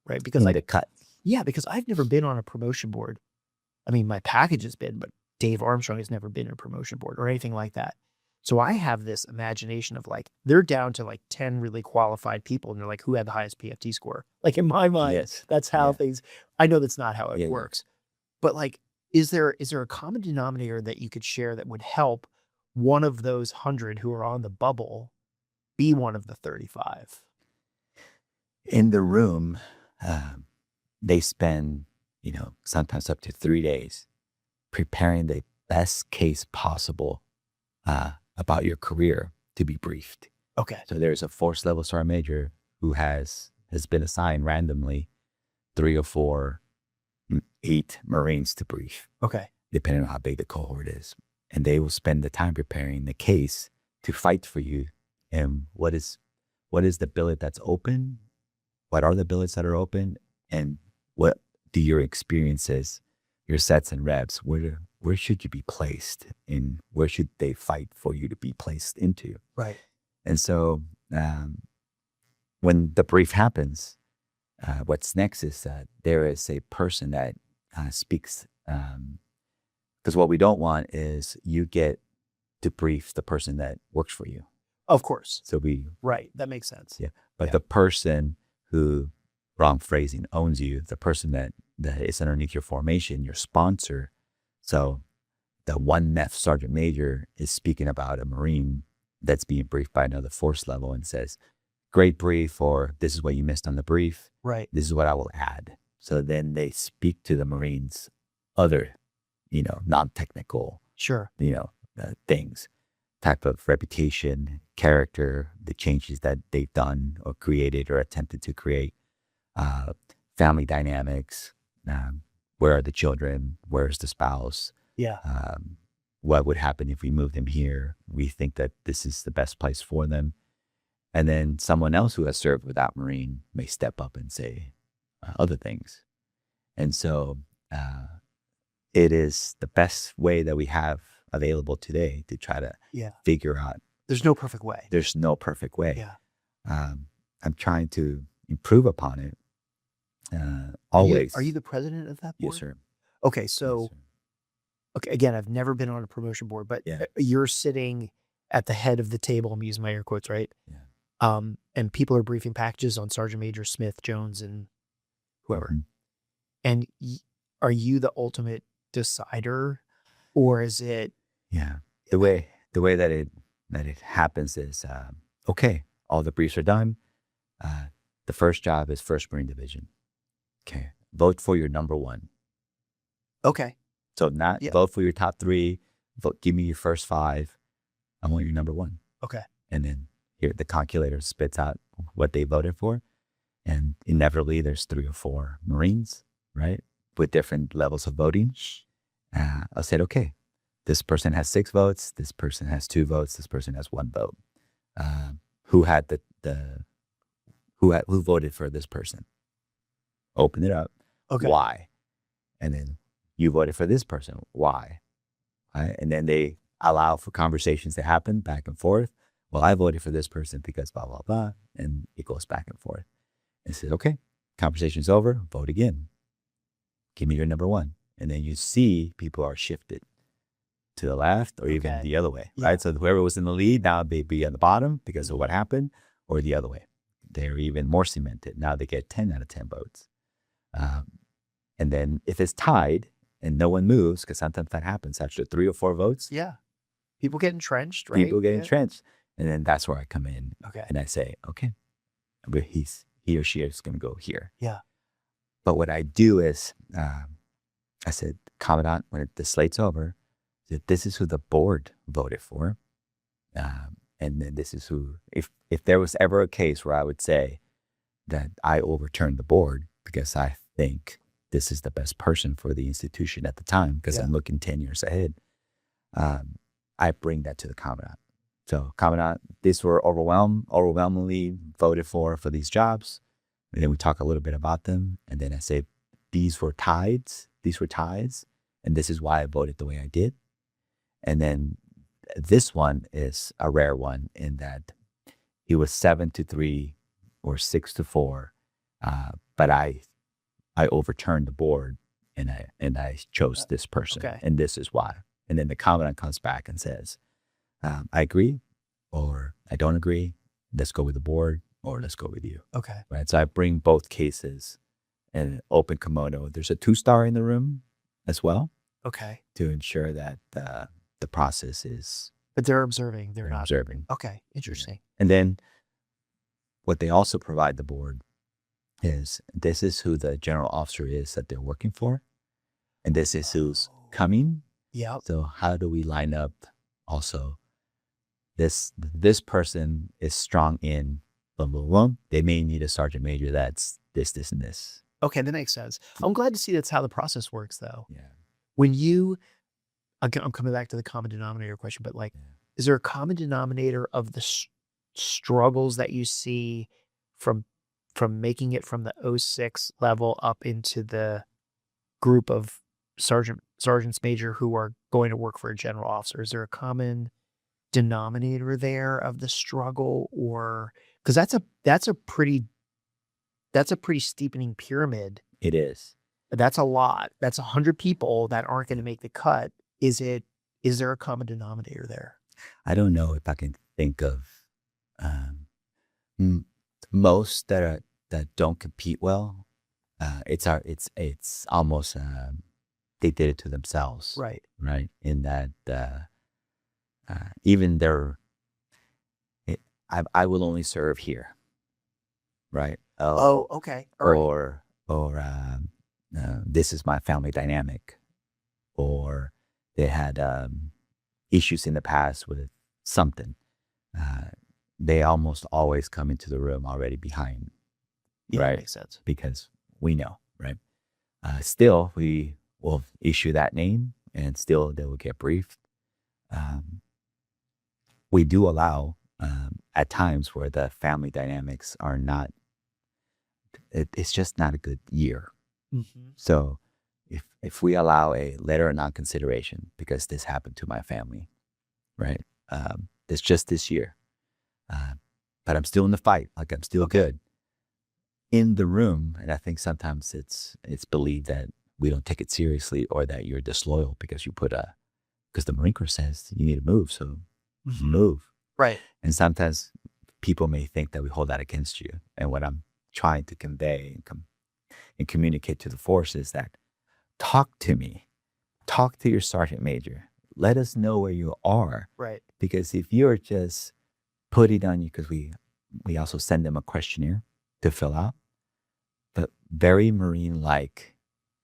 Right? Because in the cut. Yeah, because I've never been on a promotion board. I mean, my package has been, but Dave Armstrong has never been in a promotion board or anything like that. So I have this imagination of like, they're down to like 10 really qualified people. And they're like, who had the highest PFT score? Like in my mind, Yes. That's how things, I know that's not how it works. But like, is there a common denominator that you could share that would help one of those 100 who are on the bubble be one of the 35? In the room, they spend, sometimes up to 3 days preparing the best case possible about your career to be briefed. Okay. So there's a force level sergeant major who has been assigned randomly 3 or 4, 8 Marines to brief. Okay. Depending on how big the cohort is. And they will spend the time preparing the case to fight for you. And what is the billet that's open? What are the billets that are open? And what do your experiences, your sets and reps, where should you be placed? And where should they fight for you to be placed into? Right. And so when the brief happens, what's next is that there is a person that speaks, because what we don't want is you get to brief the person that works for you. Of course. So right. That makes sense. Yeah. But the person who, wrong phrasing, owns you, the person that is underneath your formation, your sponsor. So the 1 MEF sergeant major is speaking about a Marine that's being briefed by another force level and says, great brief, or this is what you missed on the brief. Right. This is what I will add. So then they speak to the Marines' other, non-technical, sure, things, type of reputation, character, the changes that they've done or created or attempted to create, family dynamics, where are the children, where's the spouse, what would happen if we moved them here? We think that this is the best place for them. And then someone else who has served with that Marine may step up and say other things. And so it is the best way that we have available today to try to figure out. There's no perfect way. There's no perfect way. Yeah. I'm trying to improve upon it always. Are you the president of that board? Yes, sir. Okay, so, okay, again, I've never been on a promotion board, but you're sitting at the head of the table. I'm using my air quotes, right? Yeah. And people are briefing packages on Sergeant Major Smith, Jones, and whoever. Mm-hmm. And are you the ultimate decider, or is it? Yeah. The way that it happens is, okay, all the briefs are done. The first job is 1st Marine Division. Okay. Vote for your number 1. Okay. So not vote for your top 3, vote, give me your first 5. I want your number 1. Okay. And then here the calculator spits out what they voted for. And inevitably there's 3 or 4 Marines, right? With different levels of voting. I said, okay, this person has 6 votes. This person has 2 votes. This person has 1 vote. Who had who voted for this person? Open it up. Okay. Why? And then you voted for this person. Why? Right? And then they allow for conversations to happen back and forth. Well, I voted for this person because blah, blah, blah. And it goes back and forth. And it says, okay, conversation's over. Vote again. Give me your number 1. And then you see people are shifted to the left or even the other way, right? So whoever was in the lead, now they be at the bottom because of what happened, or the other way. They're even more cemented. Now they get 10 out of 10 votes. And then if it's tied and no one moves, because sometimes that happens after 3 or 4 votes. Yeah. People get entrenched, right? People get entrenched. And then that's where I come in. Okay. And I say, okay, but he or she is going to go here. Yeah. But what I do is, I said, Commandant, when the slate's over, this is who the board voted for. And then this is who, if there was ever a case where I would say that I overturned the board because I think this is the best person for the institution at the time, because I'm looking 10 years ahead, I bring that to the Commandant. So Commandant, these were overwhelmingly voted for these jobs. And then we talk a little bit about them. And then I say, these were ties, and this is why I voted the way I did. And then this one is a rare one in that it was 7-3 or 6-4, but I overturned the board and I chose this person, and this is why. And then the Commandant comes back and says, I agree, or I don't agree. Let's go with the board, or let's go with you. Okay. Right. So I bring both cases and open kimono. There's a 2-star in the room as well. Okay. To ensure that the process is. But they're observing. They're not observing. Okay. Interesting. And then what they also provide the board is, this is who the general officer is that they're working for. And this is who's coming. Yeah. So how do we line up also? This person is strong in blah, blah, blah. They may need a sergeant major that's this, and this. Okay, that makes sense. I'm glad to see that's how the process works, though. Yeah. When I'm coming back to the common denominator question, but is there a common denominator of the struggles that you see from making it from the 06 level up into the group of sergeants major who are going to work for a general officer? Is there a common denominator there of the struggle, or because that's a pretty steepening pyramid. It is. That's a lot. That's 100 people that aren't going to make the cut. Is there a common denominator there? I don't know if I can think of most that don't compete well. It's almost they did it to themselves. Right. Right. In that even I will only serve here. Right. Okay. All right. Or this is my family dynamic, or they had issues in the past with something. They almost always come into the room already behind. Yeah, right? That makes sense. Because we know, right? Still, we will issue that name, and still they will get briefed. We do allow at times where the family dynamics are not. It's just not a good year. Mm-hmm. So if we allow a letter of non-consideration because this happened to my family, right? It's just this year. But I'm still in the fight. Like, I'm still good in the room. And I think sometimes it's believed that we don't take it seriously, or that you're disloyal because you because the Marine Corps says you need to move. So move. Right. And sometimes people may think that we hold that against you. And what I'm trying to convey and communicate to the force is that talk to me, talk to your sergeant major. Let us know where you are. Right. Because if you're just putting on you, because we also send them a questionnaire to fill out, but very Marine-like,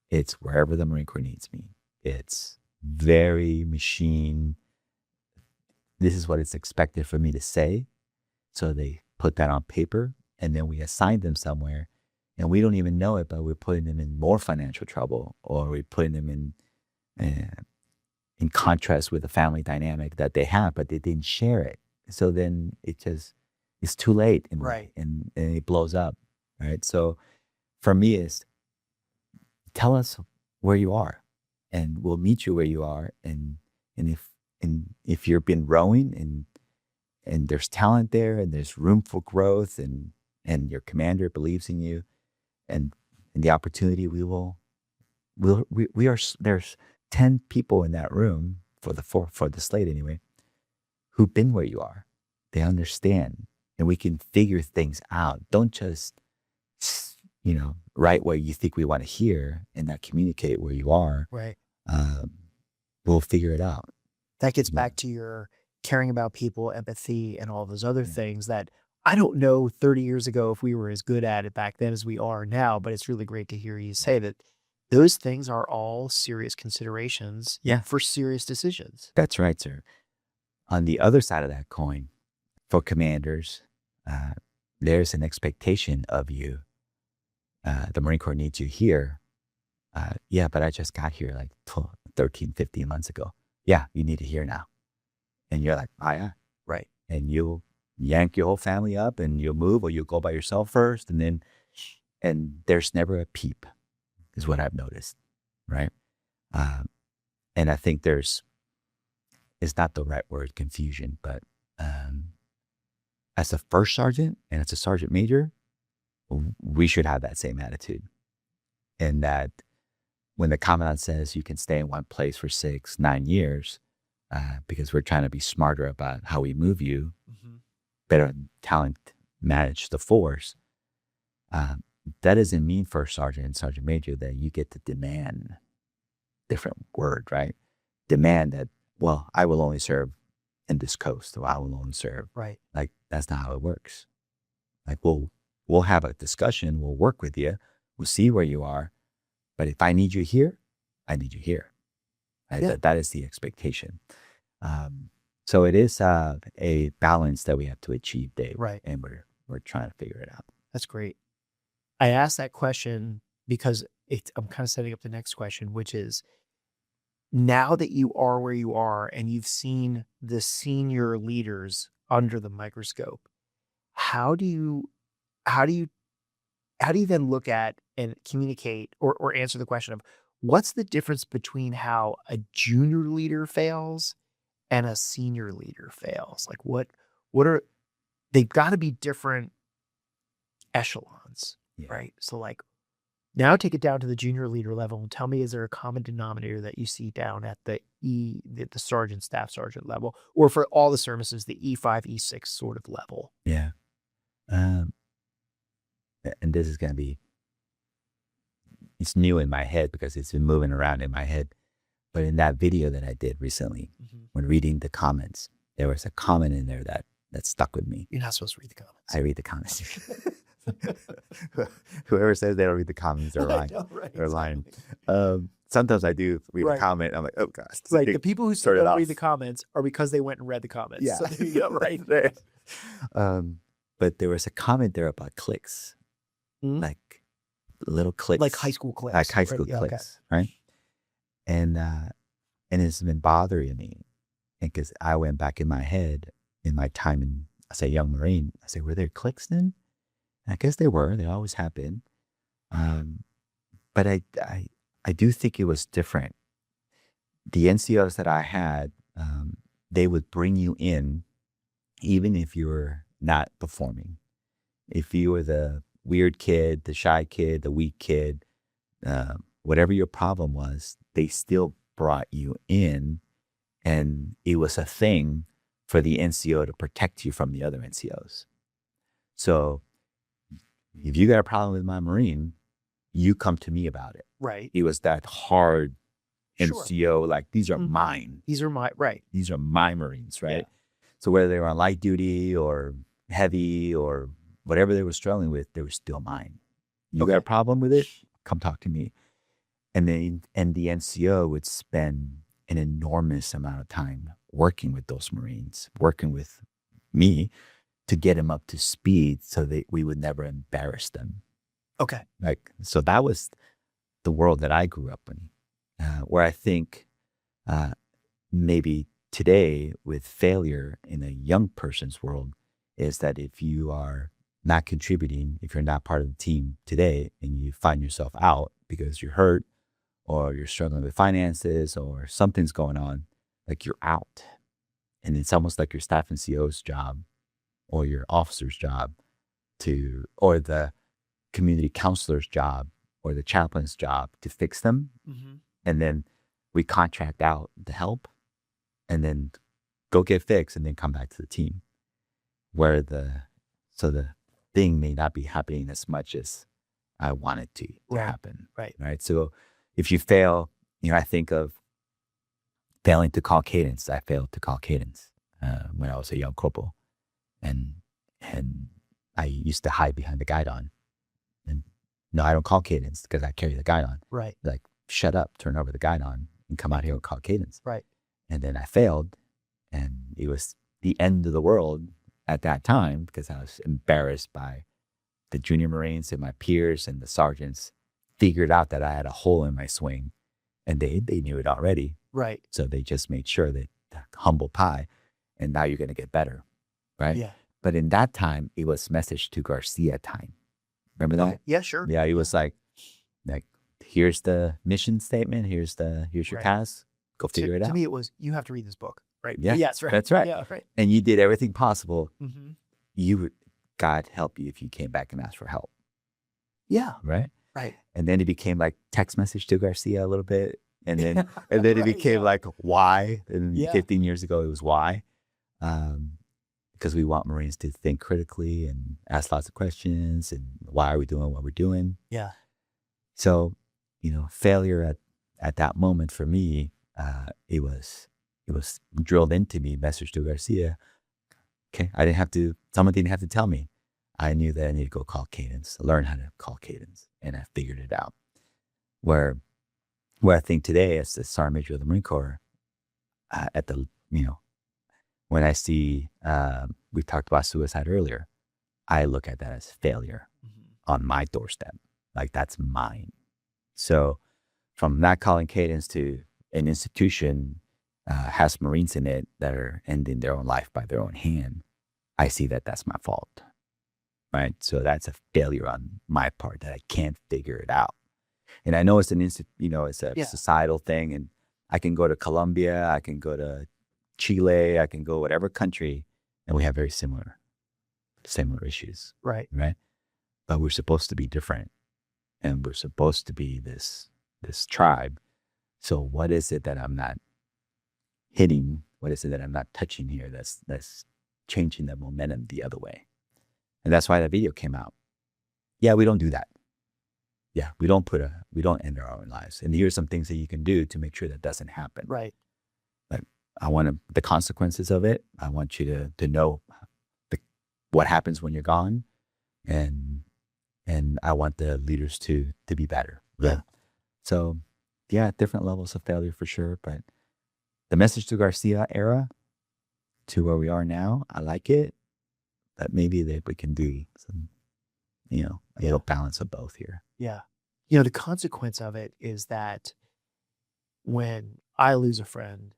it's wherever the Marine Corps needs me. It's very machine. This is what it's expected for me to say. So they put that on paper, and then we assign them somewhere, and we don't even know it, but we're putting them in more financial trouble, or we're putting them in contrast with the family dynamic that they have, but they didn't share it. So then it's too late, and it blows up, right? So for me, it's tell us where you are, and we'll meet you where you are, and if you've been rowing and there's talent there, and there's room for growth, and your commander believes in you, and the opportunity, there's 10 people in that room for the slate anyway, who've been where you are. They understand, and we can figure things out. Don't just, write what you think we want to hear and not communicate where you are. Right. We'll figure it out. That gets back to your caring about people, empathy, and all those other things that I don't know 30 years ago if we were as good at it back then as we are now, but it's really great to hear you say that those things are all serious considerations for serious decisions. That's right, sir. On the other side of that coin, for commanders, there's an expectation of you. The Marine Corps needs you here. But I just got here like 13, 15 months ago. Yeah, you need it here now. And you're like, yeah. Right. And you'll yank your whole family up, and you'll move, or you'll go by yourself first. And there's never a peep, is what I've noticed. Right. And I think it's not the right word, confusion, but as a first sergeant and as a sergeant major, we should have that same attitude. And that when the commandant says you can stay in one place for 6-9 years, because we're trying to be smarter about how we move you, better talent manage the force, that doesn't mean first sergeant and sergeant major that you get to demand, different word, right? Demand that, well, I will only serve in this coast, or I will only serve. Right. Like, that's not how it works. Like, we'll have a discussion, we'll work with you, we'll see where you are. But if I need you here, I need you here. That is the expectation. So it is a balance that we have to achieve, Dave. Right. And we're trying to figure it out. That's great. I asked that question because I'm kind of setting up the next question, which is, now that you are where you are and you've seen the senior leaders under the microscope, how do you then look at and communicate or answer the question of what's the difference between how a junior leader fails and a senior leader fails? Like what are, they've got to be different echelons, right? So like, now take it down to the junior leader level and tell me, is there a common denominator that you see down at the sergeant, staff sergeant level, or for all the services, the E5, E6 sort of level? Yeah. And this is going to be, it's new in my head because it's been moving around in my head. But in that video that I did recently, when reading the comments, there was a comment in there that stuck with me. You're not supposed to read the comments. I read the comments. Whoever says they don't read the comments, they're lying. They're lying. Sometimes I do read a comment. I'm like, oh gosh. Right. The people who don't read the comments are because they went and read the comments. Yeah. So there you go, right there. But there was a comment there about clicks, like little clicks, like high school clicks, like high school clicks, right? And it's been bothering me, and because I went back in my head in my time as a young Marine, I said, were there clicks then? I guess they were. They always have been. But I do think it was different. The NCOs that I had, they would bring you in, even if you were not performing. If you were the weird kid, the shy kid, the weak kid, whatever your problem was, they still brought you in, and it was a thing for the NCO to protect you from the other NCOs. So if you got a problem with my Marine, you come to me about it. Right. It was that hard NCO, like, these are mine. These are my, right. These are my Marines, right? Yeah. So whether they were on light duty or heavy or whatever they were struggling with, they were still mine. You got a problem with it? Come talk to me. And the NCO would spend an enormous amount of time working with those Marines, working with me to get them up to speed so that we would never embarrass them. Okay. So that was the world that I grew up in, where I think maybe today with failure in a young person's world is that if you are not contributing, if you're not part of the team today and you find yourself out because you're hurt or you're struggling with finances or something's going on, like you're out. And it's almost like your staff and CO's job or your officer's job or the community counselor's job or the chaplain's job to fix them. Mm-hmm. And then we contract out the help and then go get fixed and then come back to the team where the thing may not be happening as much as I want it to happen. Right. So if you fail, I think of failing to call cadence. I failed to call cadence when I was a young corporal. And I used to hide behind the guidon. And no, I don't call cadence because I carry the guidon. Right. Like, shut up, turn over the guidon and come out here and call cadence. Right. And then I failed. And it was the end of the world at that time because I was embarrassed by the junior Marines and my peers, and the sergeants figured out that I had a hole in my swing, and they knew it already. Right. So they just made sure that humble pie, and now you're going to get better. Right. Yeah. But in that time, it was message to Garcia time. Remember that? Okay. Yeah, sure. Yeah. It was like, here's the mission statement. Here's your task. Go figure it out. To me, it was, you have to read this book. Right. Yeah. Yes. Right. That's right. Yeah. Right. And you did everything possible. Mm-hmm. God help you if you came back and asked for help. Yeah. Right. Right. And then it became like text message to Garcia a little bit. And then it became like why. And 15 years ago, it was why. Because we want Marines to think critically and ask lots of questions. And why are we doing what we're doing? Yeah. So, failure at that moment for me, it was drilled into me, message to Garcia. Okay. Someone didn't have to tell me. I knew that I needed to go call cadence, learn how to call cadence, and I figured it out. Where I think today, as the Sergeant Major of the Marine Corps, when I see, we talked about suicide earlier, I look at that as failure on my doorstep. Like, that's mine. So from not calling cadence to an institution has Marines in it that are ending their own life by their own hand, I see that that's my fault. Right. So that's a failure on my part that I can't figure it out. And I know it's it's a societal thing. And I can go to Colombia, I can go to Chile, I can go whatever country, and we have very similar issues. Right. Right. But we're supposed to be different. And we're supposed to be this tribe. So what is it that I'm not hitting? What is it that I'm not touching here that's changing the momentum the other way? And that's why that video came out. Yeah, we don't do that. Yeah, we don't end our own lives. And here's some things that you can do to make sure that doesn't happen. Right. Like, I want the consequences of it. I want you to know what happens when you're gone. And I want the leaders to be better. Right? Yeah. So, yeah, different levels of failure for sure. But the message to Garcia era to where we are now, I like it. But maybe that we can do some, a little balance of both here. Yeah. The consequence of it is that when I lose a friend,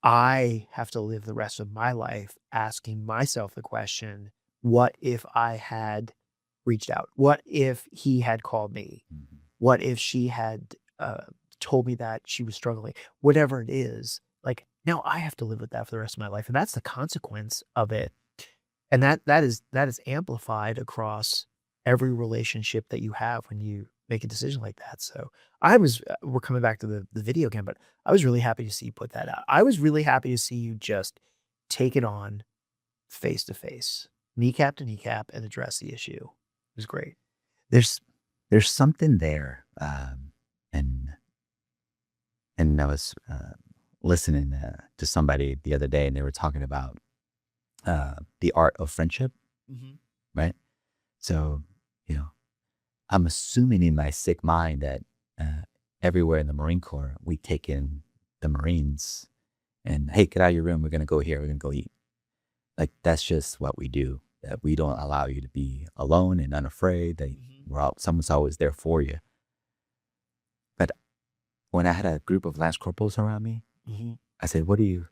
I have to live the rest of my life asking myself the question, what if I had reached out? What if he had called me? Mm-hmm. What if she had told me that she was struggling? Whatever it is, like, now I have to live with that for the rest of my life. And that's the consequence of it. And that is amplified across every relationship that you have when you make a decision like that. So we're coming back to the video again, but I was really happy to see you put that out. I was really happy to see you just take it on face to face, kneecap to kneecap, and address the issue. It was great. There's something there. And I was listening to somebody the other day, and they were talking about the art of friendship, right? So, I'm assuming in my sick mind that everywhere in the Marine Corps, we take in the Marines and, hey, get out of your room. We're going to go here. We're going to go eat. Like, that's just what we do. That we don't allow you to be alone and unafraid. That someone's always there for you. But when I had a group of Lance Corporals around me, I said, what do you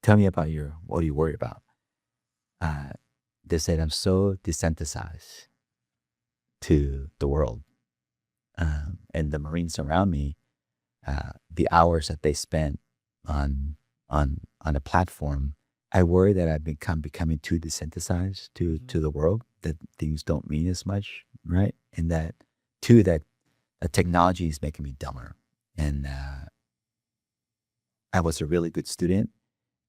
worry about? They said, I'm so desensitized to the world. And the Marines around me, the hours that they spent on a platform, I worry that I've becoming too desensitized to the world, that things don't mean as much, right? And that technology is making me dumber. And I was a really good student,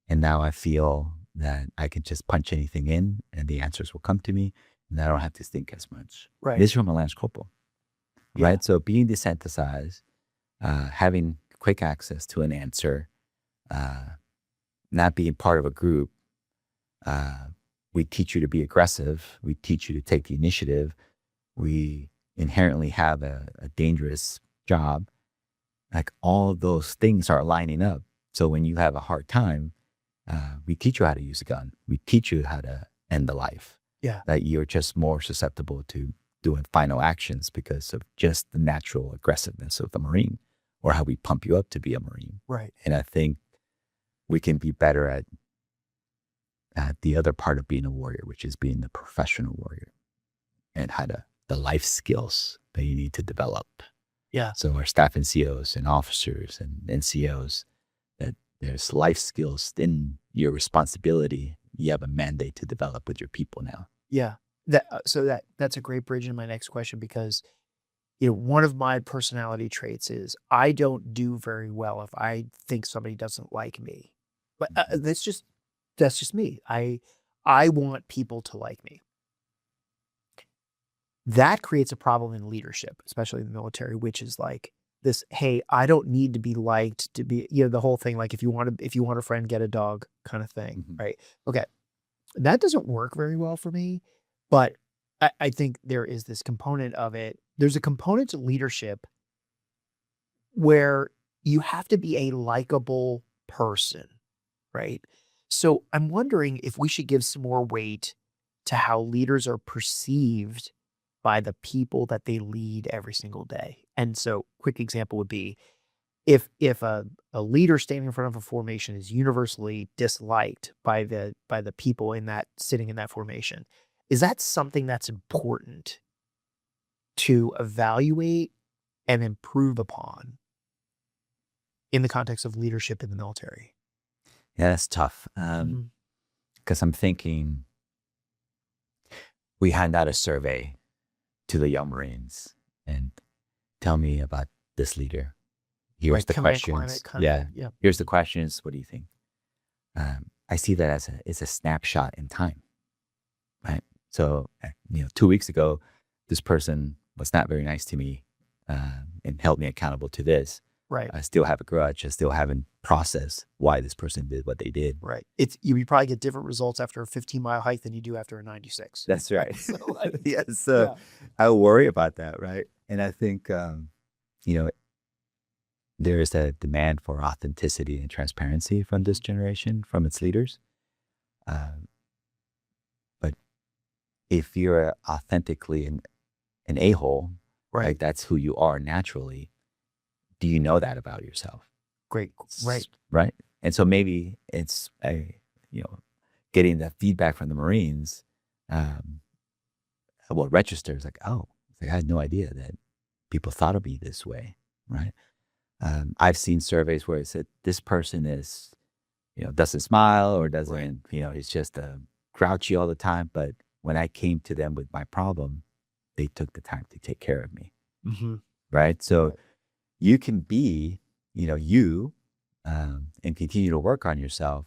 and now I feel that I can just punch anything in and the answers will come to me, and I don't have to think as much. Right. This is from a Lance Corporal, right? So being desensitized, having quick access to an answer, not being part of a group. We teach you to be aggressive. We teach you to take the initiative. We inherently have a dangerous job. Like, all of those things are lining up. So when you have a hard time, we teach you how to use a gun. We teach you how to end the life. Yeah. That you're just more susceptible to doing final actions because of just the natural aggressiveness of the Marine, or how we pump you up to be a Marine. Right. And I think we can be better at the other part of being a warrior, which is being the professional warrior, and the life skills that you need to develop. Yeah. So our staff NCOs and officers and NCOs, that there's life skills in your responsibility. You have a mandate to develop with your people now. Yeah. That's a great bridge in my next question, because one of my personality traits is I don't do very well if I think somebody doesn't like me. But that's just me. I want people to like me. That creates a problem in leadership, especially in the military, which is like this, hey, I don't need to be liked to be, the whole thing, like if you want a friend, get a dog kind of thing, right? Okay. That doesn't work very well for me, but I think there is this component of it. There's a component to leadership where you have to be a likable person, right? So I'm wondering if we should give some more weight to how leaders are perceived by the people that they lead every single day. And so quick example would be, if a leader standing in front of a formation is universally disliked by the people sitting in that formation, is that something that's important to evaluate and improve upon in the context of leadership in the military? Yeah, that's tough. Because I'm thinking, we hand out a survey to the young Marines and tell me about this leader. Here's the questions. Here's the questions. What do you think? I see that as it's a snapshot in time, right? So, 2 weeks ago, this person was not very nice to me and held me accountable to this. Right. I still have a grudge. I still haven't processed why this person did what they did. Right. You probably get different results after a 15-mile hike than you do after a 96. That's right. So I worry about that, right? And I think, there is a demand for authenticity and transparency from this generation, from its leaders. But if you're authentically an a-hole, right, like that's who you are naturally, do you know that about yourself? Great. Right. Right. And so maybe it's getting that feedback from the Marines, registers like, oh, I had no idea that people thought of me this way. Right. I've seen surveys where it said this person is, doesn't smile or doesn't, he's just grouchy all the time. But when I came to them with my problem, they took the time to take care of me. Right. So you can be, you and continue to work on yourself.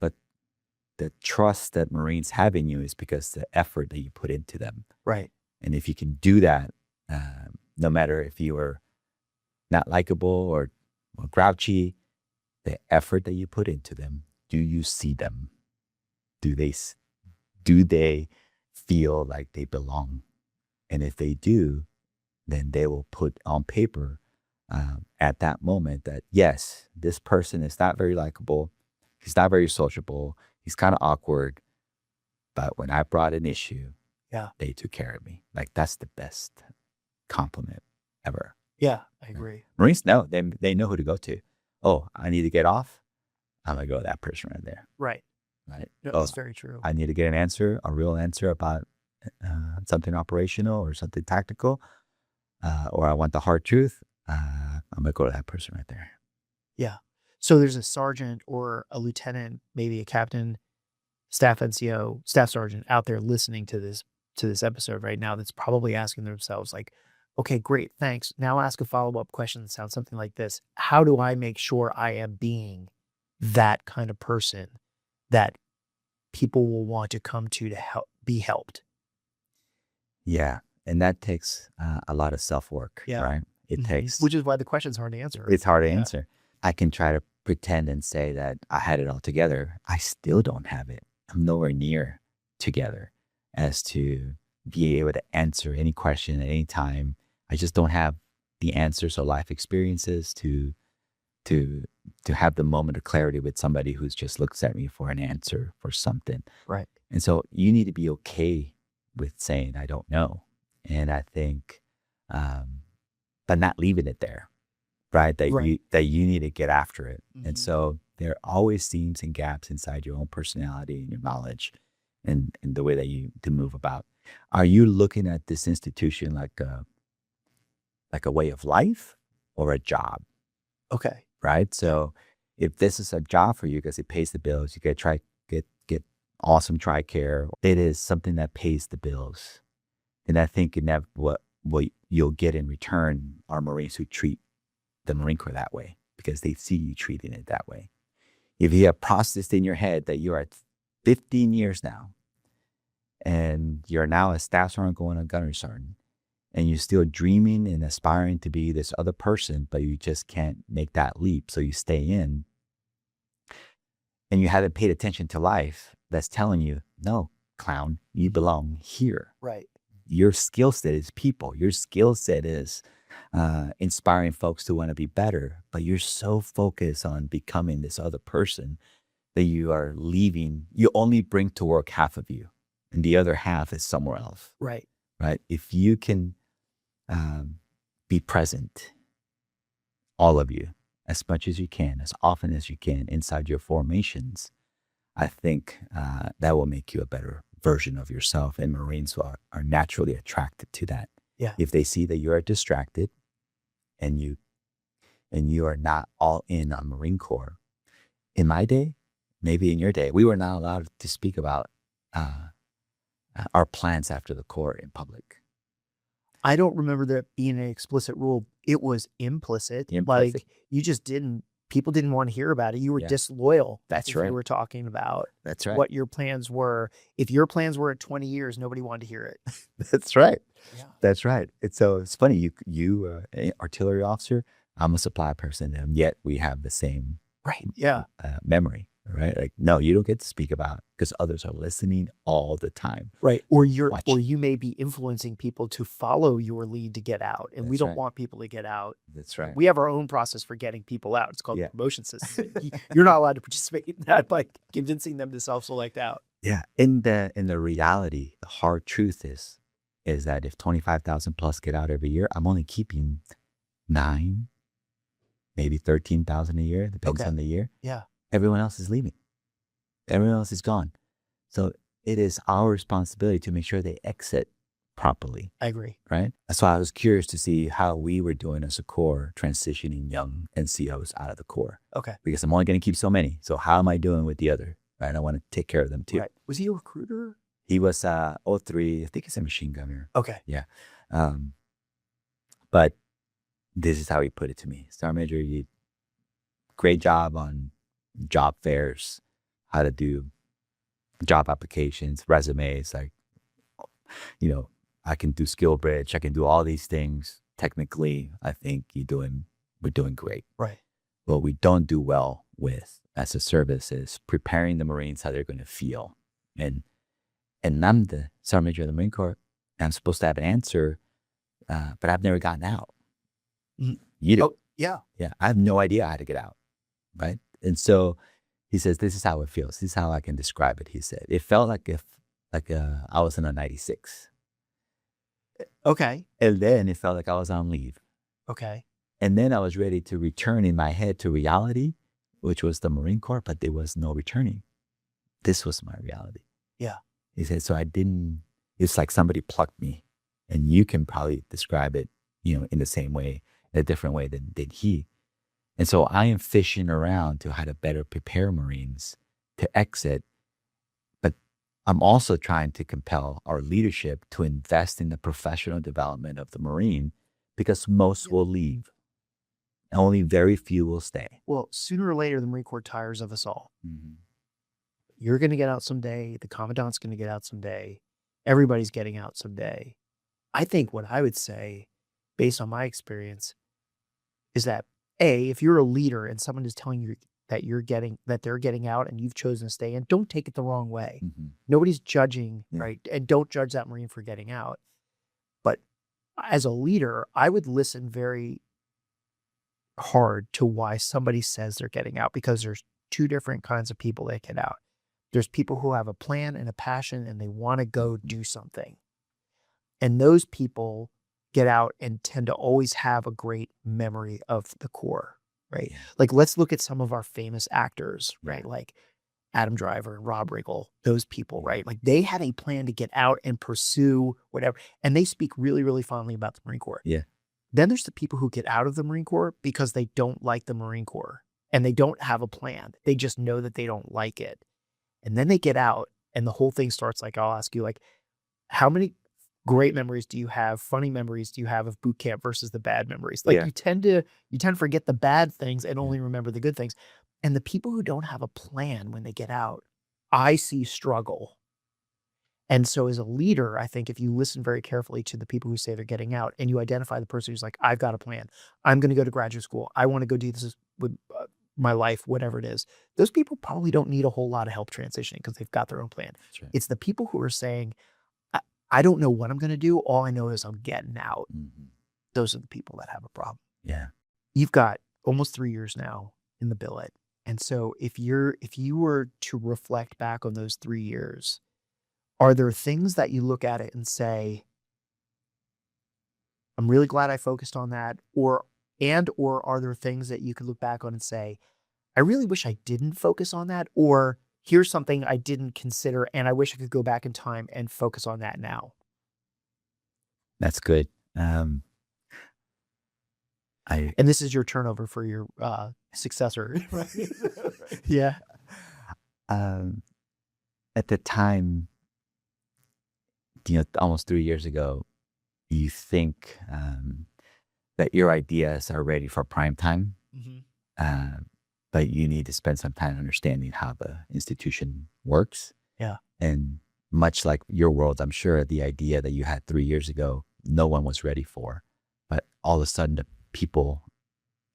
But the trust that Marines have in you is because the effort that you put into them. Right. And if you can do that, no matter if you are not likable or grouchy, the effort that you put into them, do you see them? Do they feel like they belong? And if they do, then they will put on paper at that moment that, yes, this person is not very likable. He's not very sociable. He's kind of awkward. But when I brought an issue, Yeah. they took care of me. Like, that's the best compliment ever. Yeah, I agree. Marines know. They know who to go to. Oh, I need to get off. I'm going to go to that person right there. Right. Right. No, Oh, that's very true. I need to get an answer, a real answer about something operational or something tactical, or I want the hard truth. I'm going to go to that person right there. Yeah. So there's a sergeant or a lieutenant, maybe a captain, staff NCO, staff sergeant out there listening to this episode right now that's probably asking themselves like, okay, great, thanks. Now ask a follow-up question that sounds something like this. How do I make sure I am being that kind of person that people will want to come to help be helped? Yeah. And that takes a lot of self-work, Yeah. right? It takes, which is why the question's hard to answer. it's hard to Yeah. answer. I can try to pretend and say that I had it all together. I still don't have it. I'm nowhere near together as to be able to answer any question at any time. I just don't have the answers or life experiences to have the moment of clarity with somebody who's just looks at me for an answer for something. Right. And so you need to be okay with saying, I don't know. And I think, but not leaving it there, right? That you need to get after it. And so there are always seams and gaps inside your own personality and your knowledge and the way that you to move about. Are you looking at this institution like a way of life or a job? Okay. Right. So if this is a job for you because it pays the bills, you get awesome TRICARE. It is something that pays the bills. And I think what you'll get in return are Marines who treat the Marine Corps that way because they see you treating it that way. If you have processed in your head that you are 15 years now and you're now a staff sergeant going to gunnery sergeant, and you're still dreaming and aspiring to be this other person, but you just can't make that leap. So you stay in and you haven't paid attention to life that's telling you, no, clown, you belong here. Right. Your skill set is people. Your skill set is inspiring folks to want to be better, but you're so focused on becoming this other person that you are leaving. You only bring to work half of you and the other half is somewhere else. Right. Right. If you can be present, all of you, as much as you can, as often as you can inside your formations, I think that will make you a better version of yourself. And Marines are naturally attracted to that. Yeah. If they see that you're distracted and you are not all in on Marine Corps. In my day, maybe in your day, we were not allowed to speak about our plans after the Corps in public. I don't remember there being an explicit rule. It was implicit. Like you just people didn't want to hear about it. You were disloyal. That's right. You were talking about That's right. What your plans were. If your plans were at 20 years, nobody wanted to hear it. That's right. Yeah. That's right. So it's funny. You artillery officer, I'm a supply person, and yet we have the same memory. Right? Like, no, you don't get to speak about because others are listening all the time. Right. Or you may be influencing people to follow your lead to get out. And we don't want people to get out. That's right. We have our own process for getting people out. It's called the promotion system. You're not allowed to participate in that by convincing them to self-select out. Yeah. In the reality, the hard truth is that if 25,000 plus get out every year, I'm only keeping 9, maybe 13,000 a year, depends on the year. Yeah. Everyone else is leaving. Everyone else is gone. So it is our responsibility to make sure they exit properly. I agree. Right? So I was curious to see how we were doing as a Corps transitioning young NCOs out of the Corps. Okay. Because I'm only going to keep so many. So how am I doing with the other? Right? I want to take care of them too. Right. Was he a recruiter? He was 03. I think he's a machine gunner. Okay. Yeah. But this is how he put it to me. Sergeant Major, you great job on job fairs, how to do job applications, resumes, like, I can do skill bridge, I can do all these things. Technically, I think we're doing great. Right. What we don't do well with as a service is preparing the Marines how they're going to feel. And I'm the Sergeant Major of the Marine Corps, and I'm supposed to have an answer, but I've never gotten out. You do. Oh, yeah. Yeah. I have no idea how to get out. Right. And so he says, this is how it feels. This is how I can describe it. He said, it felt like I was in a 96. Okay. And then it felt like I was on leave. Okay. And then I was ready to return in my head to reality, which was the Marine Corps, but there was no returning. This was my reality. Yeah. He said, so it's like somebody plucked me, and you can probably describe it, in the same way, in a different way than did he. And so I am fishing around to how to better prepare Marines to exit. But I'm also trying to compel our leadership to invest in the professional development of the Marine, because most will leave. Only very few will stay. Well, sooner or later, the Marine Corps tires of us all. Mm-hmm. You're going to get out someday. The commandant's going to get out someday. Everybody's getting out someday. I think what I would say, based on my experience, is that if you're a leader and someone is telling you that they're getting out and you've chosen to stay in, don't take it the wrong way. Mm-hmm. Nobody's judging, right? And don't judge that Marine for getting out. But as a leader, I would listen very hard to why somebody says they're getting out, because there's two different kinds of people that get out. There's people who have a plan and a passion and they want to go do something. And those people get out and tend to always have a great memory of the Corps, right? Like, let's look at some of our famous actors, right? Like Adam Driver and Rob Riggle, those people, right? Like, they had a plan to get out and pursue whatever. And they speak really, really fondly about the Marine Corps. Yeah. Then there's the people who get out of the Marine Corps because they don't like the Marine Corps and they don't have a plan. They just know that they don't like it. And then they get out and the whole thing starts, like, I'll ask you, like, how many great memories do you have, funny memories do you have of boot camp versus the bad memories? Like, you tend to forget the bad things and only remember the good things. And the people who don't have a plan when they get out, I see struggle. And so as a leader, I think if you listen very carefully to the people who say they're getting out and you identify the person who's like, I've got a plan. I'm going to go to graduate school. I want to go do this with my life, whatever it is. Those people probably don't need a whole lot of help transitioning because they've got their own plan. Right. It's the people who are saying, I don't know what I'm going to do. All I know is I'm getting out. Mm-hmm. Those are the people that have a problem. Yeah. You've got almost 3 years now in the billet. And so if you were to reflect back on those 3 years, are there things that you look at it and say, I'm really glad I focused on that? Or are there things that you could look back on and say, I really wish I didn't focus on that? Or here's something I didn't consider and I wish I could go back in time and focus on that now? That's good. And this is your turnover for your successor, right? Yeah. At the time, almost 3 years ago, you think that your ideas are ready for prime time, but you need to spend some time understanding how the institution works. Yeah. And much like your world, I'm sure the idea that you had 3 years ago, no one was ready for. But all of a sudden, the people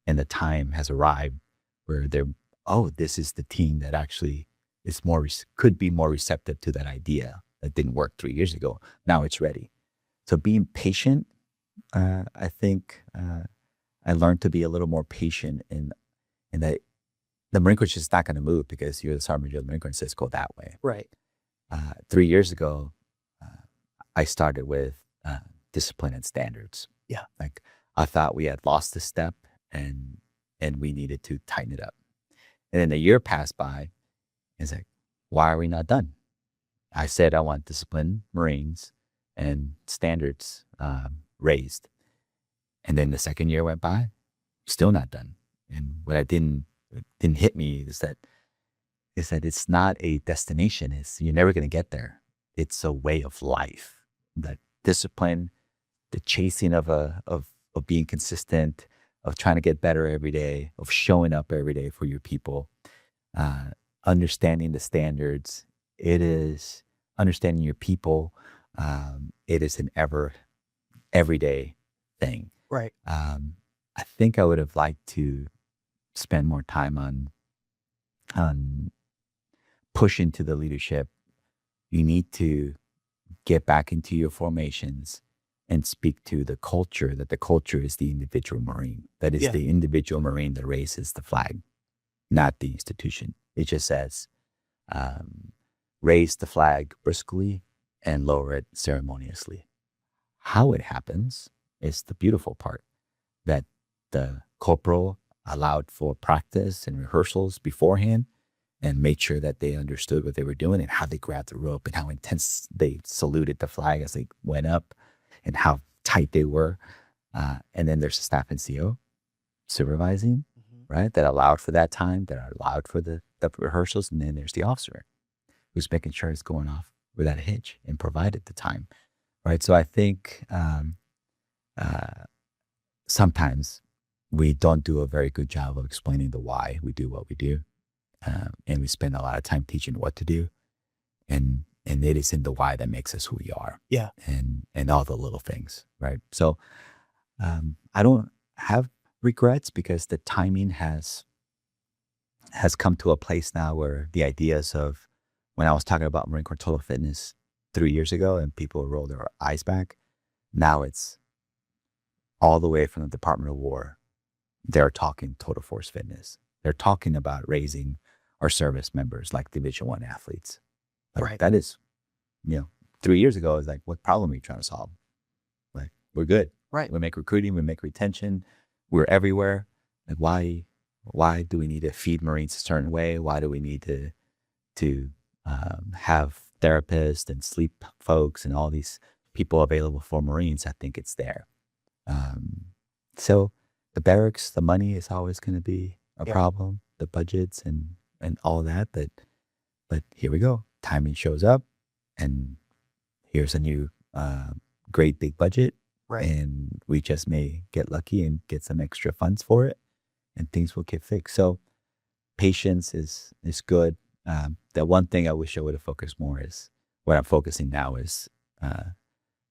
and the time has arrived where this is the team that actually is could be more receptive to that idea that didn't work 3 years ago. Now it's ready. So being patient, I think I learned to be a little more patient in that the Marine Corps is just not going to move because you're the Sergeant Major of the Marine Corps and says go that way. Right. 3 years ago, I started with discipline and standards. Yeah. Like I thought we had lost a step and we needed to tighten it up. And then a year passed by. It's like, why are we not done? I said I want disciplined Marines and standards raised. And then the second year went by, still not done. And what didn't hit me is that it's not a destination. You're never going to get there. It's a way of life. That discipline, the chasing of being consistent, of trying to get better every day, of showing up every day for your people, understanding the standards. It is understanding your people. It is an everyday thing. Right. I think I would have liked to spend more time on pushing to the leadership. You need to get back into your formations and speak to the culture, that the culture is the individual Marine, that is the individual Marine that raises the flag, not the institution. It just says, raise the flag briskly and lower it ceremoniously. How it happens is the beautiful part, that the corporal allowed for practice and rehearsals beforehand and made sure that they understood what they were doing and how they grabbed the rope and how intense they saluted the flag as they went up and how tight they were. And then there's a staff NCO supervising, right, that allowed for that time, that allowed for the rehearsals. And then there's the officer who's making sure it's going off without a hitch and provided the time, right? So I think sometimes we don't do a very good job of explaining the why we do what we do. And we spend a lot of time teaching what to do. And it is in the why that makes us who we are. Yeah. And all the little things, right? So I don't have regrets because the timing has come to a place now where the ideas of when I was talking about Marine Corps total fitness 3 years ago and people roll their eyes back, now it's all the way from the Department of War. They're talking total force fitness. They're talking about raising our service members like Division I athletes. Like, right. That is, 3 years ago, it's like, what problem are you trying to solve? Like, we're good. Right. We make recruiting, we make retention. We're everywhere. Like, why do we need to feed Marines a certain way? Why do we need to have therapists and sleep folks and all these people available for Marines? I think it's there. So the barracks, the money is always going to be a problem, the budgets and all that. But here we go. Timing shows up and here's a new great big budget. Right. And we just may get lucky and get some extra funds for it and things will get fixed. So patience is good. The one thing I wish I would have focused more is what I'm focusing now is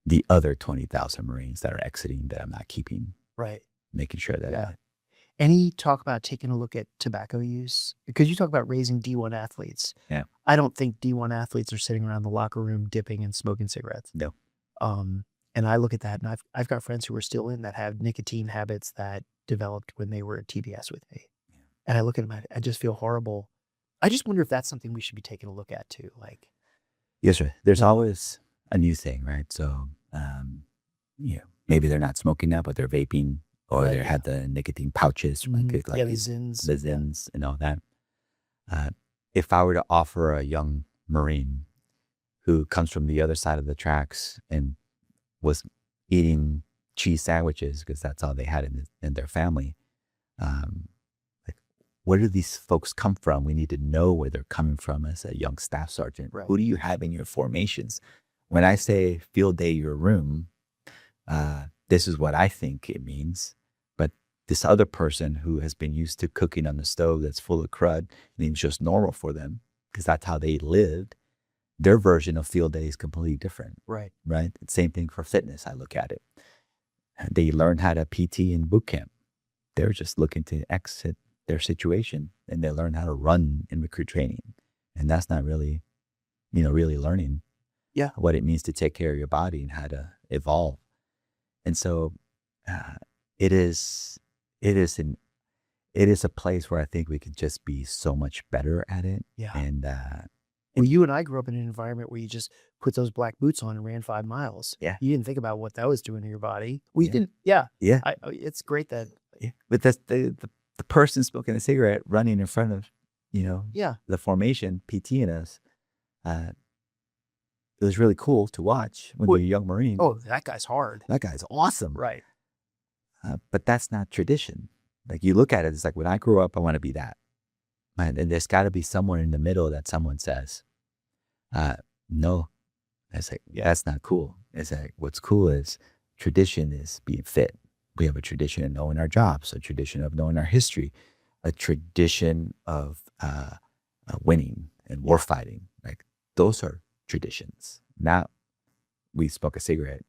the other 20,000 Marines that are exiting that I'm not keeping. Right. Making sure that. Any talk about taking a look at tobacco use? Because you talk about raising D1 athletes. Yeah. I don't think D1 athletes are sitting around the locker room dipping and smoking cigarettes. No. And I look at that and I've got friends who are still in that have nicotine habits that developed when they were at TBS with me. Yeah. And I look at them, I just feel horrible. I just wonder if that's something we should be taking a look at too. Like, yes, sir. There's always a new thing, right? So, maybe they're not smoking now, but they're vaping or they had the nicotine pouches, like the Zins. The Zins and all that. If I were to offer a young Marine who comes from the other side of the tracks and was eating cheese sandwiches because that's all they had in their family, like, where do these folks come from? We need to know where they're coming from as a young staff sergeant. Right. Who do you have in your formations? When I say field day your room, this is what I think it means. But this other person who has been used to cooking on the stove that's full of crud, and it's just normal for them because that's how they lived, their version of field day is completely different. Right. Right. Same thing for fitness. I look at it. They learn how to PT in boot camp. They're just looking to exit their situation, and they learn how to run in recruit training. And that's not really, really learning what it means to take care of your body and how to evolve. And so it is a place where I think we could just be so much better at it. Yeah. And well, you and I grew up in an environment where you just put those black boots on and ran 5 miles. Yeah. You didn't think about what that was doing to your body. Well, you didn't. Yeah. Yeah. It's great that. Yeah. But that's the person smoking a cigarette running in front of, the formation, PTing us. It was really cool to watch when you're a young Marine. Oh, that guy's hard. That guy's awesome. Right. But that's not tradition. Like, you look at it, it's like, when I grow up, I want to be that. And there's got to be somewhere in the middle that someone says, no. It's like, that's not cool. It's like, what's cool is tradition is being fit. We have a tradition of knowing our jobs, a tradition of knowing our history, a tradition of winning and war fighting. Like, those are traditions. Now we smoke a cigarette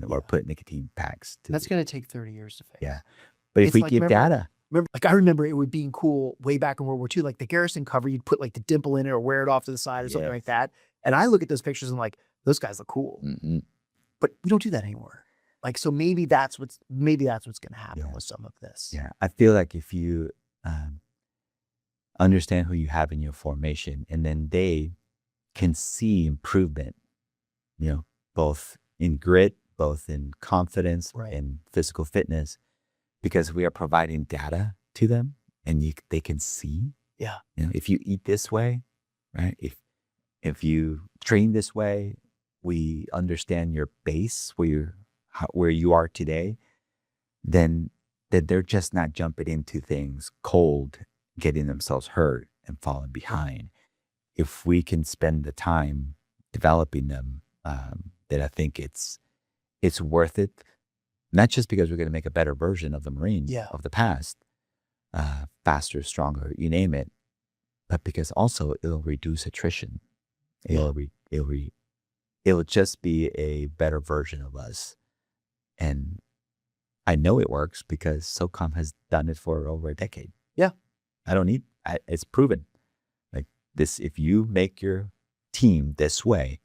or put nicotine packs. That's going to take 30 years to fix. Yeah. But if we give data. I remember it would being cool way back in World War II, like the garrison cover, you'd put like the dimple in it or wear it off to the side or something like that. And I look at those pictures and like, those guys look cool. Mm-hmm. But we don't do that anymore. Like, so maybe that's what's going to happen with some of this. Yeah. I feel like if you understand who you have in your formation, and then they can see improvement, both in grit, both in confidence and physical fitness, because we are providing data to them, and they can see. Yeah. If you eat this way, right? If you train this way, we understand your base where you are today. Then they're just not jumping into things cold, getting themselves hurt and falling behind. If we can spend the time developing them, then I think it's worth it. Not just because we're going to make a better version of the Marine of the past, faster, stronger, you name it, but because also it'll reduce attrition. It'll just be a better version of us. And I know it works because SOCOM has done it for over a decade. Yeah. It's proven. Like this, if you make your team this way,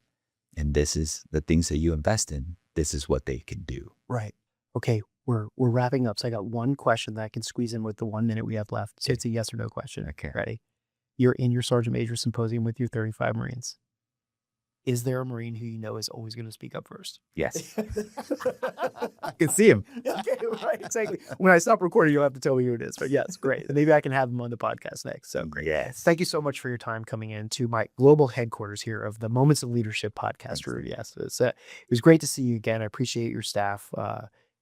and this is the things that you invest in, this is what they can do. Right. Okay. We're wrapping up. So I got one question that I can squeeze in with the 1 minute we have left. So it's a yes or no question. Okay. Ready? You're in your Sergeant Major Symposium with your 35 Marines. Is there a Marine who you know is always going to speak up first? Yes. I can see him. Okay, right, exactly. When I stop recording, you'll have to tell me who it is. But yes, great. Maybe I can have him on the podcast next. So great. Yes. Thank you so much for your time coming in to my global headquarters here of the Moments of Leadership podcast, Rudy. Yes, it was great to see you again. I appreciate your staff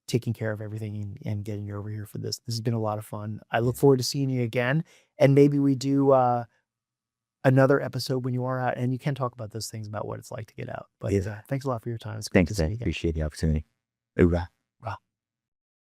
taking care of everything and getting you over here for this. This has been a lot of fun. I look forward to seeing you again. And maybe we do another episode when you are out, and you can talk about those things about what it's like to get out. But thanks a lot for your time. It's great to see you again. Appreciate the opportunity. Hoorah.